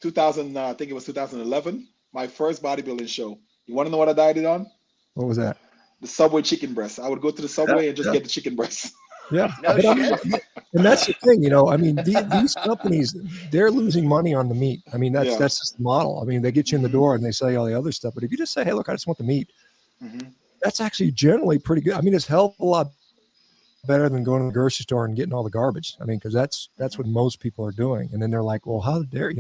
2000. I think it was 2011. My first bodybuilding show. You want to know what I dieted on? What was that? The Subway chicken breast. I would go to the Subway and just get the chicken breast. Yeah, no shit. And that's the thing, these companies, they're losing money on the meat. I mean, that's just the model. I mean, they get you in the door and they sell you all the other stuff. But if you just say, hey, look, I just want the meat, that's actually generally pretty good. I mean, it's a hell of a lot better than going to the grocery store and getting all the garbage. I mean, because that's what most people are doing. And then they're like, well, how dare,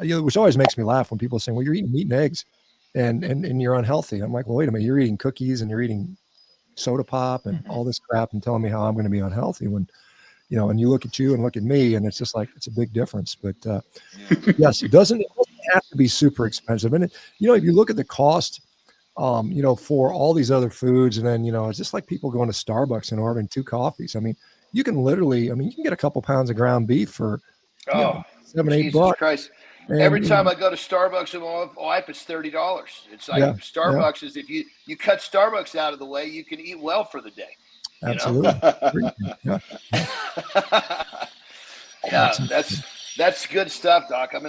which always makes me laugh when people are saying, well, you're eating meat and eggs and you're unhealthy. I'm like, well, wait a minute, you're eating cookies and you're eating soda pop and all this crap and telling me how I'm going to be unhealthy when, and you look at you and look at me and it's just like, it's a big difference. But yes, it doesn't have to be super expensive. And if you look at the cost, for all these other foods, and then, it's just like people going to Starbucks and ordering 2 coffees. I mean, you can literally, you can get a couple pounds of ground beef for $7-8. Christ. And every time I go to Starbucks with my wife, it's $30. It's like Starbucks is, if you cut Starbucks out of the way, you can eat well for the day. Absolutely. That's good stuff, Doc. I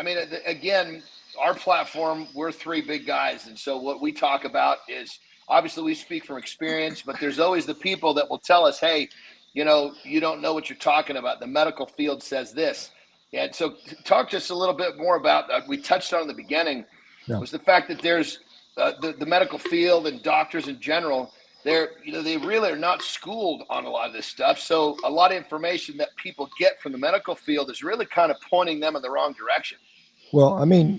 mean, again, our platform, we're 3 big guys, and so what we talk about is, obviously we speak from experience, but there's always the people that will tell us, hey, you don't know what you're talking about. The medical field says this. And so talk to us a little bit more about, we touched on in the beginning, was the fact that there's the medical field and doctors in general, they really are not schooled on a lot of this stuff. So a lot of information that people get from the medical field is really kind of pointing them in the wrong direction. Well, I mean,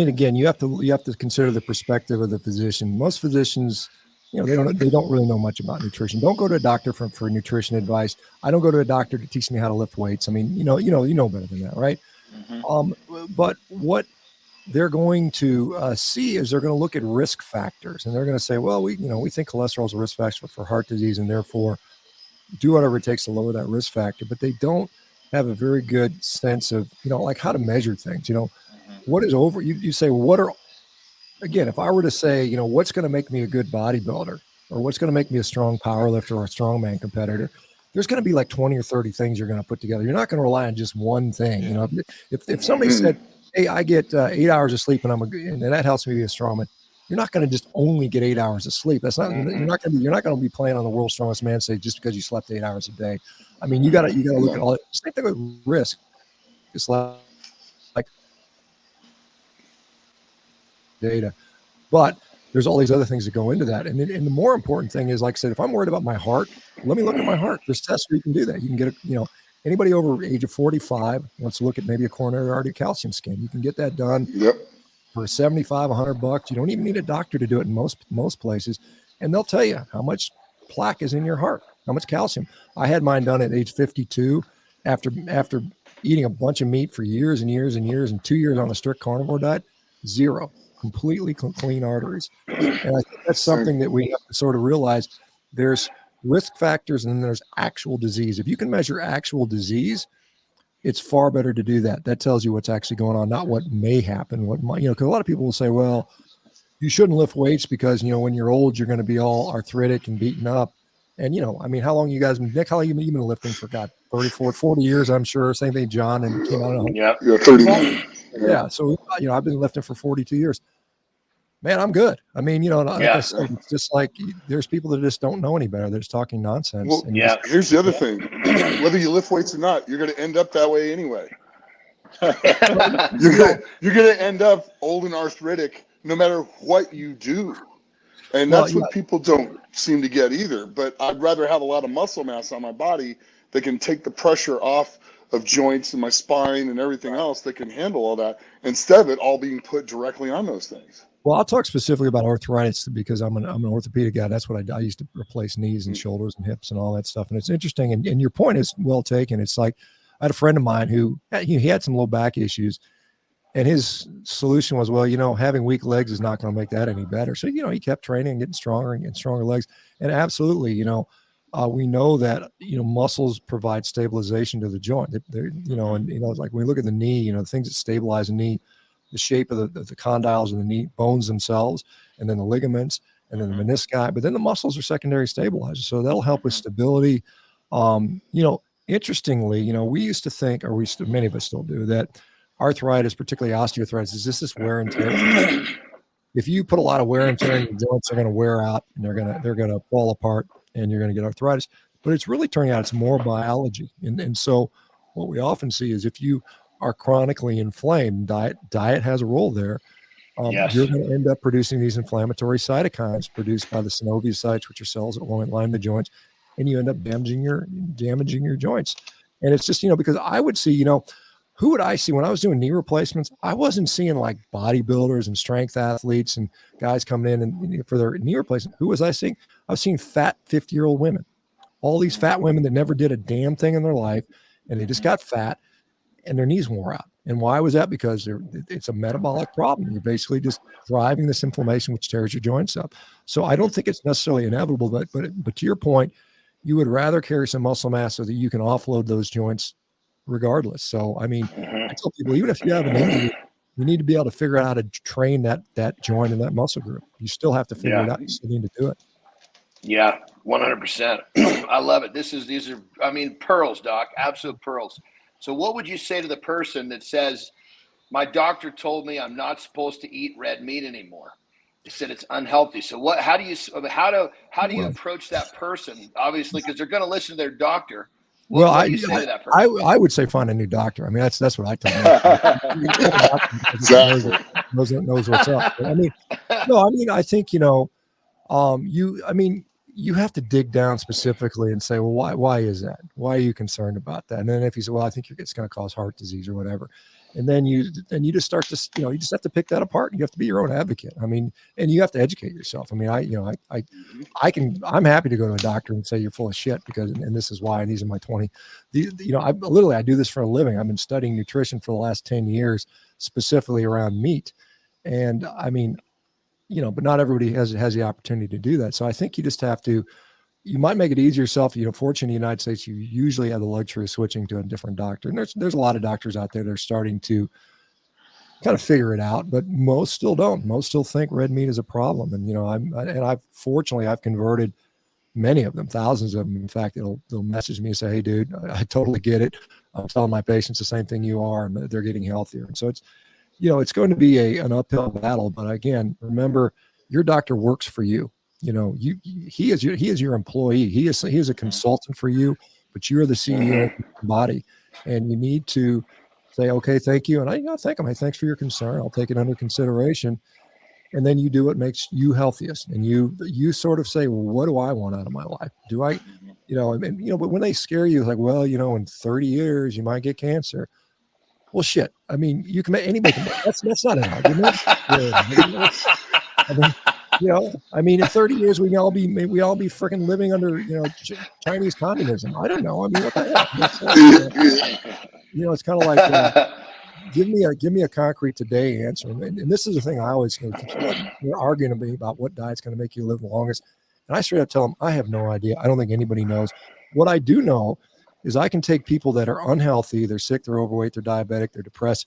again, you have to consider the perspective of the physician. Most physicians, they don't really know much about nutrition. Don't go to a doctor for nutrition advice. I don't go to a doctor to teach me how to lift weights. I mean, you know better than that, right? But what they're going to see is they're going to look at risk factors, and they're going to say, well, we think cholesterol is a risk factor for heart disease, and therefore do whatever it takes to lower that risk factor. But they don't have a very good sense of, like how to measure things. What is over? You say, well, again, if I were to say, what's going to make me a good bodybuilder, or what's going to make me a strong power lifter or a strongman competitor, there's going to be like 20 or 30 things you're going to put together. You're not going to rely on just one thing. If somebody said, hey, I get 8 hours of sleep and that helps me be a strongman, you're not going to just only get 8 hours of sleep. That's not, you're not going to be playing on the world's strongest man stage just because you slept 8 hours a day. I mean, you got to look at all it. Same thing with risk. It's like data, but there's all these other things that go into that. And the more important thing is, like I said, if I'm worried about my heart, let me look at my heart. There's tests where you can do that. You can get anybody over the age of 45 wants to look at maybe a coronary artery calcium scan. You can get that done for $75, $100. You don't even need a doctor to do it in most places. And they'll tell you how much plaque is in your heart, how much calcium. I had mine done at age 52 after eating a bunch of meat for years and years and years and 2 years on a strict carnivore diet, 0. Completely clean arteries. And I think that's something that we have to sort of realize. There's risk factors and then there's actual disease. If you can measure actual disease, it's far better to do that. That tells you what's actually going on, not what may happen. What might, because a lot of people will say, well, you shouldn't lift weights because, when you're old, you're going to be all arthritic and beaten up. And, how long you guys, Nick, how long you been lifting for? God, 34, 40 years, I'm sure. Same thing, John, and came out. Yeah, 30. Yeah. So, I've been lifting for 42 years. Man, I'm good. I mean, like I said, it's just like there's people that just don't know any better. They're just talking nonsense. Well, here's the other thing. Whether you lift weights or not, you're going to end up that way anyway. You're going to end up old and arthritic no matter what you do. And that's what people don't seem to get either. But I'd rather have a lot of muscle mass on my body that can take the pressure off of joints in my spine and everything else that can handle all that, instead of it all being put directly on those things. Well, I'll talk specifically about arthritis because I'm an orthopedic guy. That's what I used to replace knees and shoulders and hips and all that stuff. And it's interesting. And your point is well taken. It's like I had a friend of mine who he had some low back issues, and his solution was, well, having weak legs is not going to make that any better. So, he kept training and getting stronger and getting stronger legs. And absolutely, we know that, muscles provide stabilization to the joint. Like when we look at the knee, the things that stabilize the knee, the shape of the condyles of the knee, bones themselves, and then the ligaments, and then the menisci, but then the muscles are secondary stabilizers. So that'll help with stability. Interestingly, we used to think, or many of us still do, that arthritis, particularly osteoarthritis, is this wear and tear. If you put a lot of wear and tear in your joints, they're going to wear out and they're going to fall apart, and you're going to get arthritis. But it's really turning out it's more biology. And so what we often see is if you are chronically inflamed, diet has a role there. Yes. You're going to end up producing these inflammatory cytokines produced by the synoviocytes, which are cells that line the joints, and you end up damaging your joints. And it's just, because I would see, who would I see when I was doing knee replacements? I wasn't seeing like bodybuilders and strength athletes and guys coming in and for their knee replacement. Who was I seeing? I was seeing fat 50-year-old women, all these fat women that never did a damn thing in their life, and they just got fat and their knees wore out. And why was that? Because it's a metabolic problem. You're basically just driving this inflammation, which tears your joints up. So I don't think it's necessarily inevitable, but to your point, you would rather carry some muscle mass so that you can offload those joints regardless. So, I tell people, even if you have an injury, you need to be able to figure out how to train that joint and that muscle group. You still have to figure it out. You still need to do it. Yeah, 100%. I love it. These are, pearls, Doc, absolute pearls. So what would you say to the person that says, my doctor told me I'm not supposed to eat red meat anymore? They said it's unhealthy. So how do you approach that person? Obviously, because they're going to listen to their doctor. What do you say to that person? I would say find a new doctor. That's what I tell them. Exactly. knows what's up. But I think, you have to dig down specifically and say, well, why is that? Why are you concerned about that? And then if you say, well, I think it's going to cause heart disease or whatever. And then you just start to, you just have to pick that apart. You have to be your own advocate. And you have to educate yourself. I'm happy to go to a doctor and say you're full of shit and this is why, and these are my 20. I do this for a living. I've been studying nutrition for the last 10 years, specifically around meat. And but not everybody has the opportunity to do that. So I think you just have to, you might make it easier yourself. Fortunately, in the United States, you usually have the luxury of switching to a different doctor. And there's a lot of doctors out there that are starting to kind of figure it out, but most still don't. Most still think red meat is a problem. And, I've converted many of them, thousands of them. In fact, they'll message me and say, hey, dude, I totally get it. I'm telling my patients the same thing you are, and they're getting healthier. And so it's going to be an uphill battle. But again, remember, your doctor works for you. He is your employee. He is a consultant for you, but you're the CEO of your body, and you need to say, okay, thank you. And I thank him. Hey, thanks for your concern. I'll take it under consideration. And then you do what makes you healthiest. And you sort of say, well, what do I want out of my life? Do I, but when they scare you, like, well, in 30 years, you might get cancer. Well, shit. You can make anybody. That's not an argument. In 30 years, we all be freaking living under, Chinese communism. I don't know. What the heck? It's kind of like, give me a concrete today answer. And this is the thing I always go, we're arguing about what diet's going to make you live the longest. And I straight up tell them, I have no idea. I don't think anybody knows. What I do know is I can take people that are unhealthy, they're sick, they're overweight, they're diabetic, they're depressed,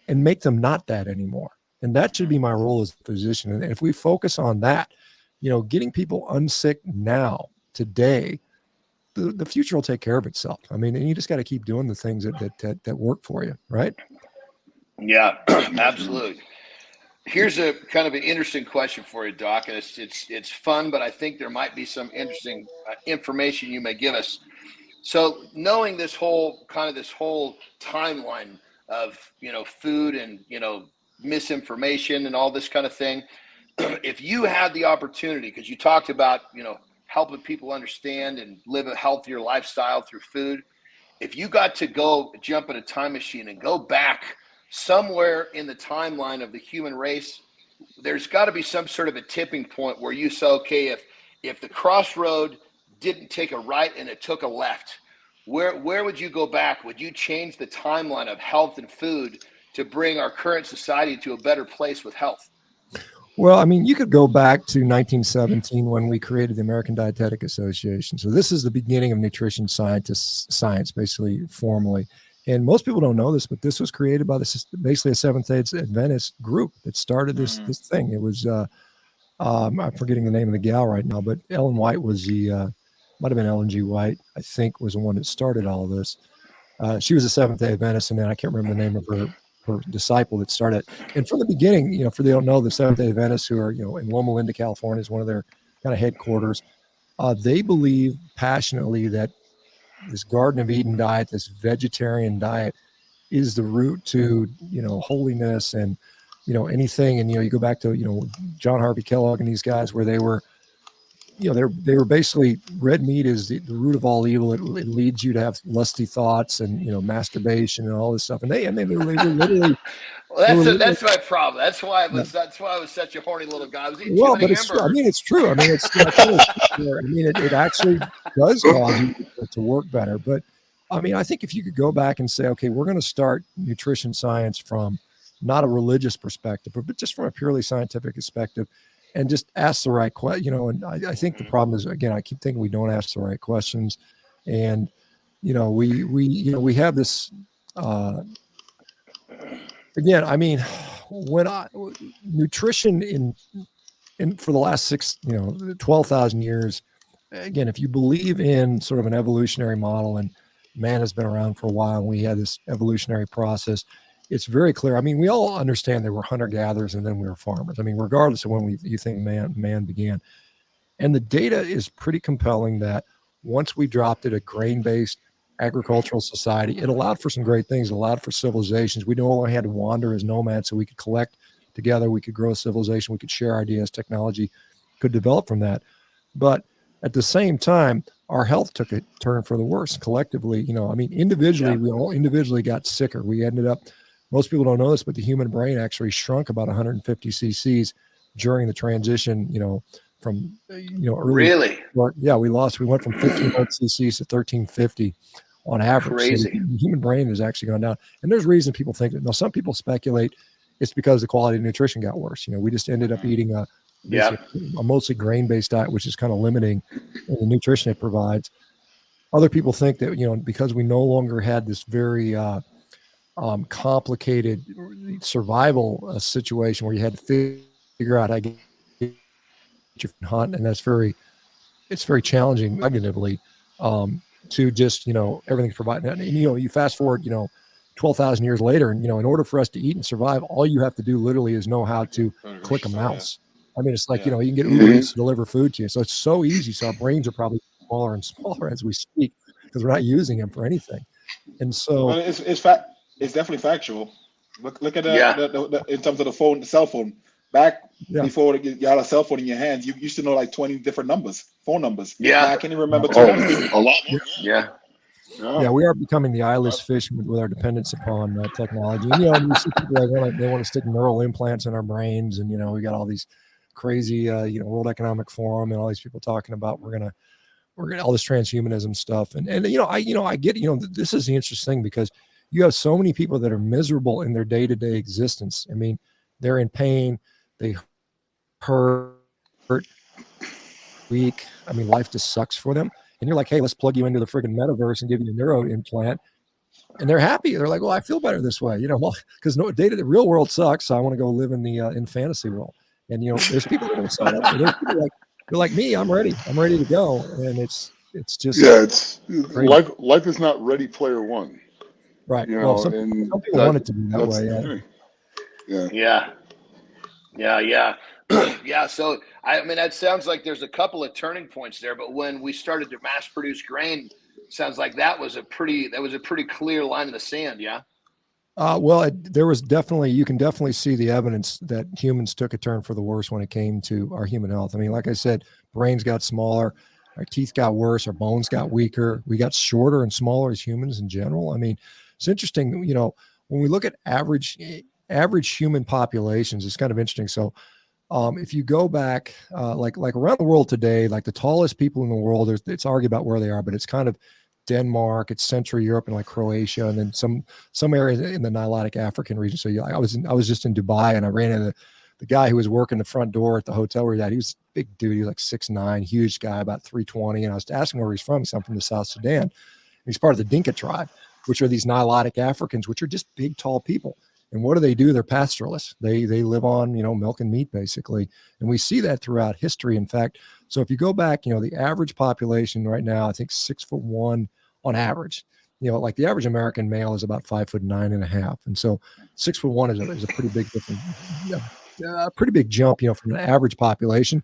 and make them not that anymore. And that should be my role as a physician. And if we focus on that, getting people unsick now, today, the future will take care of itself. And you just got to keep doing the things that work for you, right? Yeah, absolutely. Here's a kind of an interesting question for you, Doc. And it's fun, but I think there might be some interesting information you may give us. So knowing this whole timeline of, food and, misinformation and all this kind of thing, if you had the opportunity, because you talked about, helping people understand and live a healthier lifestyle through food, if you got to go jump in a time machine and go back somewhere in the timeline of the human race, there's got to be some sort of a tipping point where you say, okay, if the crossroad didn't take a right and it took a left, where would you go back? Would you change the timeline of health and food to bring our current society to a better place with health? Well, I mean, you could go back to 1917 when we created the American Dietetic Association. So this is the beginning of nutrition science, basically formally. And most people don't know this, but this was created by basically a Seventh-day Adventist group that started this thing. It was, I'm forgetting the name of the gal right now, but Ellen White was might have been Ellen G. White, I think, was the one that started all of this. She was a Seventh-day Adventist, and then I can't remember the name of her disciple that started. And from the beginning, for they don't know, the Seventh-day Adventists, who are, in Loma Linda, California, is one of their kind of headquarters. They believe passionately that this Garden of Eden diet, this vegetarian diet, is the route to, holiness and, anything. And, you go back to, John Harvey Kellogg and these guys, where they were, they were basically, red meat is the root of all evil. It leads you to have lusty thoughts and, masturbation and all this stuff. And they were literally. Well, that's my problem. That's why I was such a horny little guy. I was eating too many it's true. I mean, it's true. I mean, it actually does cause you to work better. But I mean, I think if you could go back and say, okay, we're going to start nutrition science from not a religious perspective, but just from a purely scientific perspective, and just ask the right question, and I think the problem is, again, I keep thinking we don't ask the right questions. And, we have this, again, I mean, nutrition in for the last 12,000 years, again, if you believe in sort of an evolutionary model, and man has been around for a while, and we had this evolutionary process, it's very clear. I mean, we all understand there were hunter-gatherers and then we were farmers. I mean, regardless of when you think man began. And the data is pretty compelling that once we dropped it a grain-based agricultural society, it allowed for some great things. It allowed for civilizations. We no longer had to wander as nomads, so we could collect together. We could grow a civilization. We could share ideas. Technology could develop from that. But at the same time, our health took a turn for the worse collectively. I mean, individually, we all individually got sicker. We ended up, most people don't know this, but the human brain actually shrunk about 150 cc's during the transition, from, early. Really? Yeah, we went from 1500 cc's to 1350 on average. Crazy. So the human brain has actually gone down. And there's reason people think that. Now, some people speculate it's because the quality of nutrition got worse. We just ended up eating a mostly grain-based diet, which is kind of limiting in the nutrition it provides. Other people think that, because we no longer had this very complicated survival situation where you had to figure out how to get your hunt, and it's very challenging cognitively to just everything's provided. And you fast forward 12,000 years later, and in order for us to eat and survive, all you have to do literally is know how to click a mouse. I mean, it's like you can get Uber Eats to deliver food to you, so it's so easy. So our brains are probably smaller and smaller as we speak because we're not using them for anything. And so it's definitely factual. Look at the in terms of the cell phone. Back before you had a cell phone in your hands, you used to know like 20 different phone numbers. Yeah, now I can't even remember 20. A lot more. Yeah. Yeah, we are becoming the eyeless fish with our dependence upon technology. And, you see people they want to stick neural implants in our brains, and we got all these crazy World Economic Forum and all these people talking about we're gonna all this transhumanism stuff. And I get this is the interesting thing, because you have so many people that are miserable in their day-to-day existence. I mean, they're in pain, they hurt, weak. I mean, life just sucks for them. And you're like, hey, let's plug you into the friggin' metaverse and give you a neuro implant. And they're happy. They're like, well, I feel better this way, because the real world sucks. So I want to go live in the in fantasy world. And there's people that are sign up. There's people they're like me. I'm ready. I'm ready to go. And it's just it's life is not Ready Player One. Right. Some people want it to be that way. Yeah. So I mean, that sounds like there's a couple of turning points there. But when we started to mass produce grain, sounds like that was a pretty clear line in the sand. Yeah. There was you can definitely see the evidence that humans took a turn for the worse when it came to our human health. I mean, like I said, brains got smaller. Our teeth got worse. Our bones got weaker. We got shorter and smaller as humans in general. I mean, it's interesting, you know, when we look at average human populations, it's kind of interesting. So if you go back, like around the world today, like the tallest people in the world, it's argued about where they are, but it's kind of Denmark, it's Central Europe and like Croatia, and then some areas in the Nilotic African region. So I was just in Dubai, and I ran into the guy who was working the front door at the hotel we were at. He was a big dude. He was like 6'9", huge guy, about 320. And I was asking where he's from. He said, I'm from the South Sudan. And he's part of the Dinka tribe, which are these Nilotic Africans, which are just big, tall people. And what do? They're pastoralists. They live on, you know, milk and meat, basically. And we see that throughout history. In fact, so if you go back, you know, the average population right now, I think 6'1" on average. You know, like the average American male is about 5'9.5". And so 6'1" is a pretty big difference. A pretty big jump, you know, from an average population.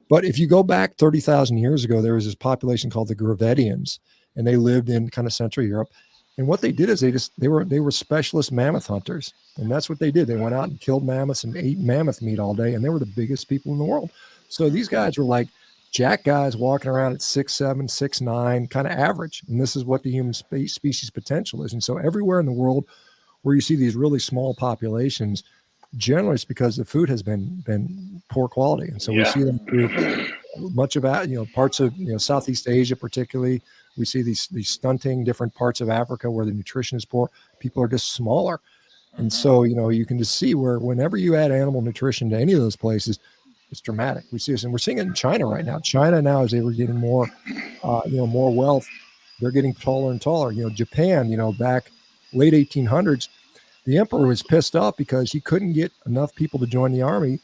But if you go back 30,000 years ago, there was this population called the Gravettians, and they lived in kind of Central Europe. And what they did is they were specialist mammoth hunters, and that's what they did. They went out and killed mammoths and ate mammoth meat all day, and they were the biggest people in the world. So these guys were like jack guys walking around at 6'7", 6'9", kind of average. And this is what the human species potential is. And so everywhere in the world where you see these really small populations, generally it's because the food has been poor quality. And so we see them through much of that, you know, parts of, you know, Southeast Asia particularly. We see these stunting different parts of Africa where the nutrition is poor. People are just smaller. And so, you know, you can just see where whenever you add animal nutrition to any of those places, it's dramatic. We see this, and we're seeing it in China right now. China now, as they were getting more, more wealth, they're getting taller and taller. You know, Japan, you know, back late 1800s, the emperor was pissed off because he couldn't get enough people to join the army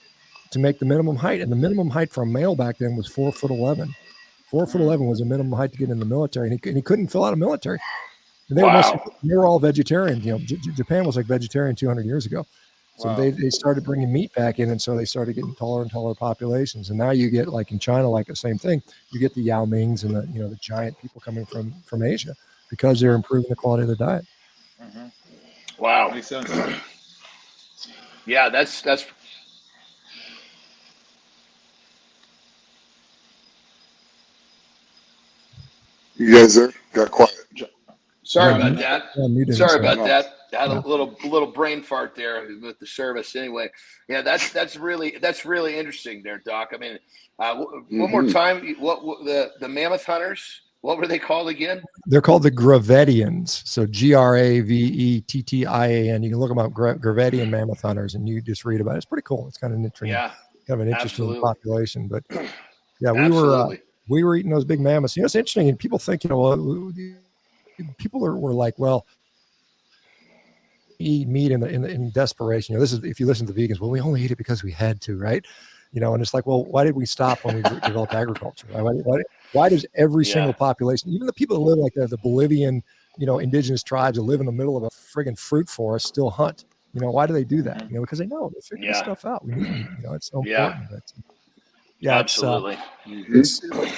to make the minimum height. And the minimum height for a male back then was 4'11". 4'11" was a minimum height to get in the military, and he couldn't fill out a military. And they were all vegetarians. You know, Japan was like vegetarian 200 years ago. So they started bringing meat back in, and so they started getting taller and taller populations. And now you get, like in China, like the same thing. You get the Yao Mings and the giant people coming from Asia because they're improving the quality of their diet. Mm-hmm. Wow. Makes sense. Yeah, that's. You guys there? Got quiet. Sorry about that. Sorry about that. I had a little brain fart there with the service. Anyway, yeah, that's really interesting there, Doc. I mean, one more time, what the mammoth hunters? What were they called again? They're called the Gravettians. So Gravettian. You can look them up, Gravettian mammoth hunters, and you just read about it. It's pretty cool. It's kind of an interesting population. But yeah, we were eating those big mammoths. You know, it's interesting, and people think, you know, people were like, well, eat meat in desperation. You know, this is, if you listen to the vegans, well, we only eat it because we had to, right? You know, and it's like, well, why did we stop when we developed agriculture? Why does every single population, even the people that live like the Bolivian, you know, indigenous tribes that live in the middle of a friggin' fruit forest still hunt? You know, why do they do that? You know, because they know they figure this stuff out. We need, you know, it's so important. But, absolutely. The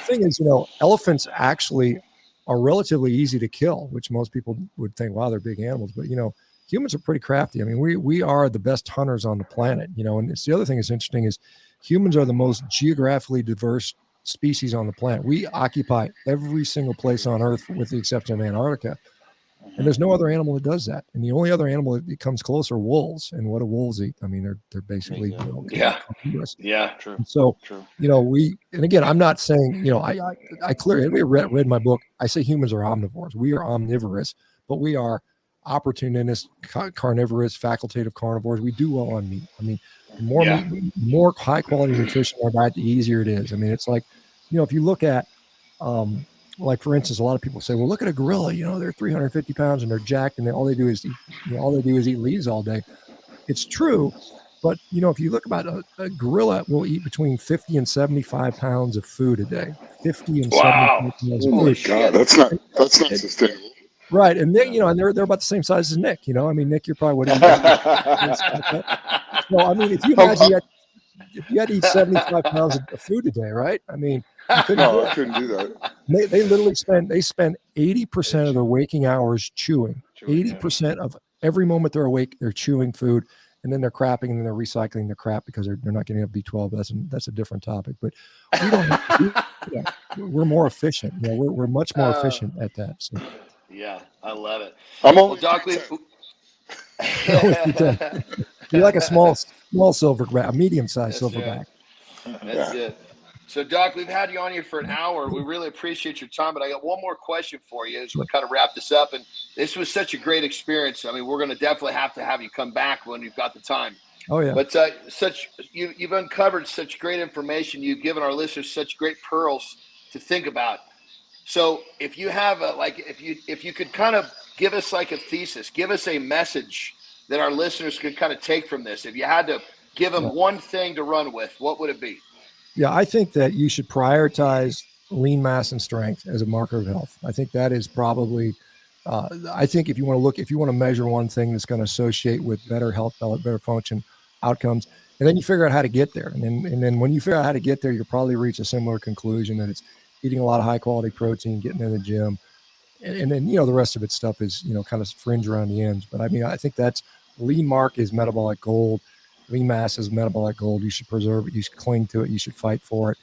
thing is, you know, elephants actually are relatively easy to kill, which most people would think, wow, they're big animals. But, you know, humans are pretty crafty. I mean, we are the best hunters on the planet, you know, and it's the other thing that's interesting is humans are the most geographically diverse species on the planet. We occupy every single place on Earth with the exception of Antarctica. And there's no other animal that does that. And the only other animal that comes close are wolves. And what do wolves eat? I mean, they're basically, you know, true. So, you know, and again, I'm not saying, you know, I clearly read my book. I say humans are omnivores. We are omnivorous, but we are opportunist, carnivorous, facultative carnivores. We do well on meat. I mean, the more high quality nutrition in our diet, the easier it is. I mean, it's like, you know, if you look at, like for instance, a lot of people say, well, look at a gorilla, you know, they're 350 pounds and they're jacked and all they do is eat leaves all day. It's true. But, you know, if you look about a gorilla will eat between 50 and 75 pounds of food a day, 50 and 75 pounds of food. God, that's not sustainable. Right. And they, you know, and they're about the same size as Nick, you know, I mean, Nick, you're probably what? So, I mean, if you imagine you had to eat 75 pounds of food a day, right? I mean, I couldn't do that. They literally spend 80% of their waking hours chewing. 80% of every moment they're awake, they're chewing food. and then they're crapping and then they're recycling their crap because they're not getting enough B12. That's a different topic, but we don't have to do that. We're more efficient. We're much more efficient at that. So. Yeah, I love it. I'm only Doc, you're like a small silverback, a medium-sized silverback. That's it. So, Doc, we've had you on here for an hour. We really appreciate your time, but I got one more question for you as we kind of wrap this up. And this was such a great experience. I mean, we're going to definitely have to have you come back when you've got the time. Oh, yeah. But you've uncovered such great information. You've given our listeners such great pearls to think about. So, if you have if you could kind of give us like a thesis, give us a message that our listeners could kind of take from this. If you had to give them one thing to run with, what would it be? Yeah, I think that you should prioritize lean mass and strength as a marker of health. I think that is probably, I think if you want to measure one thing that's going to associate with better health, better function outcomes, and then you figure out how to get there. And then when you figure out how to get there, you'll probably reach a similar conclusion that it's eating a lot of high quality protein, getting in the gym. And then, the rest of its stuff is, kind of fringe around the ends. But I mean, I think that's lean mark is metabolic gold. Lean mass is metabolic gold. You should preserve it. You should cling to it. You should fight for it.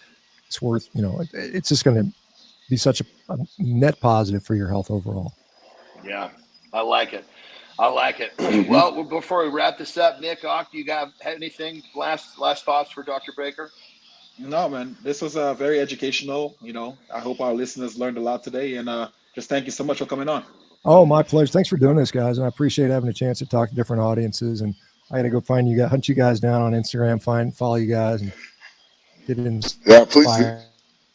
It's worth, it's just going to be such a net positive for your health overall. Yeah, I like it. Well, before we wrap this up, Nick, Ak, do you have anything, last thoughts for Dr. Baker? No, man, this was very educational. I hope our listeners learned a lot today, and just thank you so much for coming on. Oh, my pleasure. Thanks for doing this, guys. And I appreciate having a chance to talk to different audiences. And I got to go find you guys, hunt you guys down on Instagram, follow you guys, and get it inspire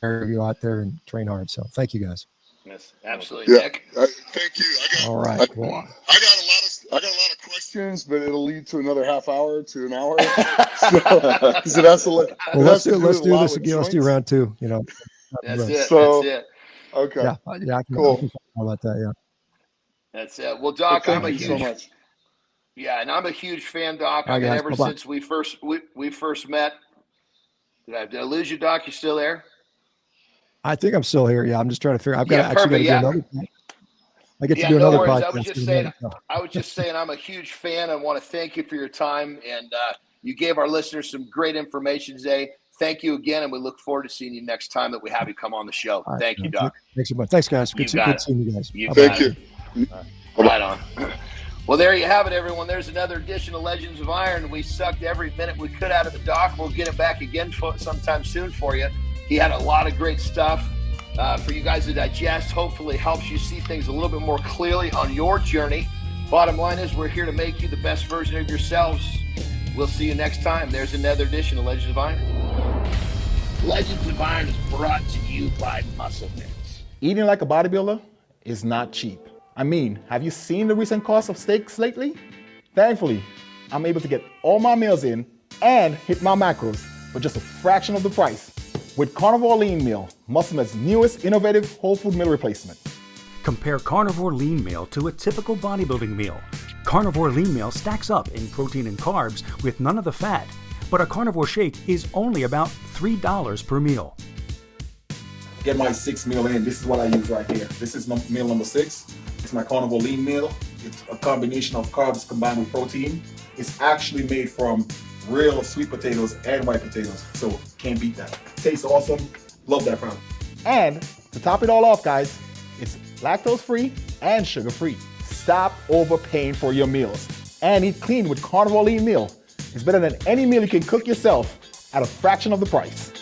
you out there and train hard. So thank you guys. Yes, absolutely, yeah. Nick. Thank you. All right. I got a lot of questions, but it'll lead to another half hour to an hour. Let's do this again. Let's do round two. That's it. So, that's it. Okay. Yeah. Cool. I can talk about that. Yeah. That's it. Well, Doc, Thank you so much. Yeah, and I'm a huge fan, Doc. All right, guys. Ever since we first met. Did I lose you, Doc? You still there? I think I'm still here. Yeah, I'm just trying to figure. I've got to actually do another. I get to do no another worries. podcast. I was just saying I'm a huge fan. I want to thank you for your time, and you gave our listeners some great information today. Thank you again, and we look forward to seeing you next time that we have you come on the show. Right, thank you, Doc. Thanks so much. Thanks, guys. Good seeing you guys. Thank you. Right on. Well, there you have it, everyone. There's another edition of Legends of Iron. We sucked every minute we could out of the Doc. We'll get it back again sometime soon for you. He had a lot of great stuff for you guys to digest. Hopefully helps you see things a little bit more clearly on your journey. Bottom line is we're here to make you the best version of yourselves. We'll see you next time. There's another edition of Legends of Iron. Legends of Iron is brought to you by Muscle Mix. Eating like a bodybuilder is not cheap. I mean, have you seen the recent cost of steaks lately? Thankfully, I'm able to get all my meals in and hit my macros for just a fraction of the price with Carnivore Lean Meal, Muscle's newest innovative whole food meal replacement. Compare Carnivore Lean Meal to a typical bodybuilding meal. Carnivore Lean Meal stacks up in protein and carbs with none of the fat, but a carnivore shake is only about $3 per meal. Get my 6 meal in. This is what I use right here. This is meal number 6. It's my Carnivore Lean Meal. It's a combination of carbs combined with protein. It's actually made from real sweet potatoes and white potatoes, so can't beat that. Tastes awesome. Love that product. And to top it all off, guys, it's lactose free and sugar free. Stop overpaying for your meals and eat clean with Carnivore Lean Meal. It's better than any meal you can cook yourself at a fraction of the price.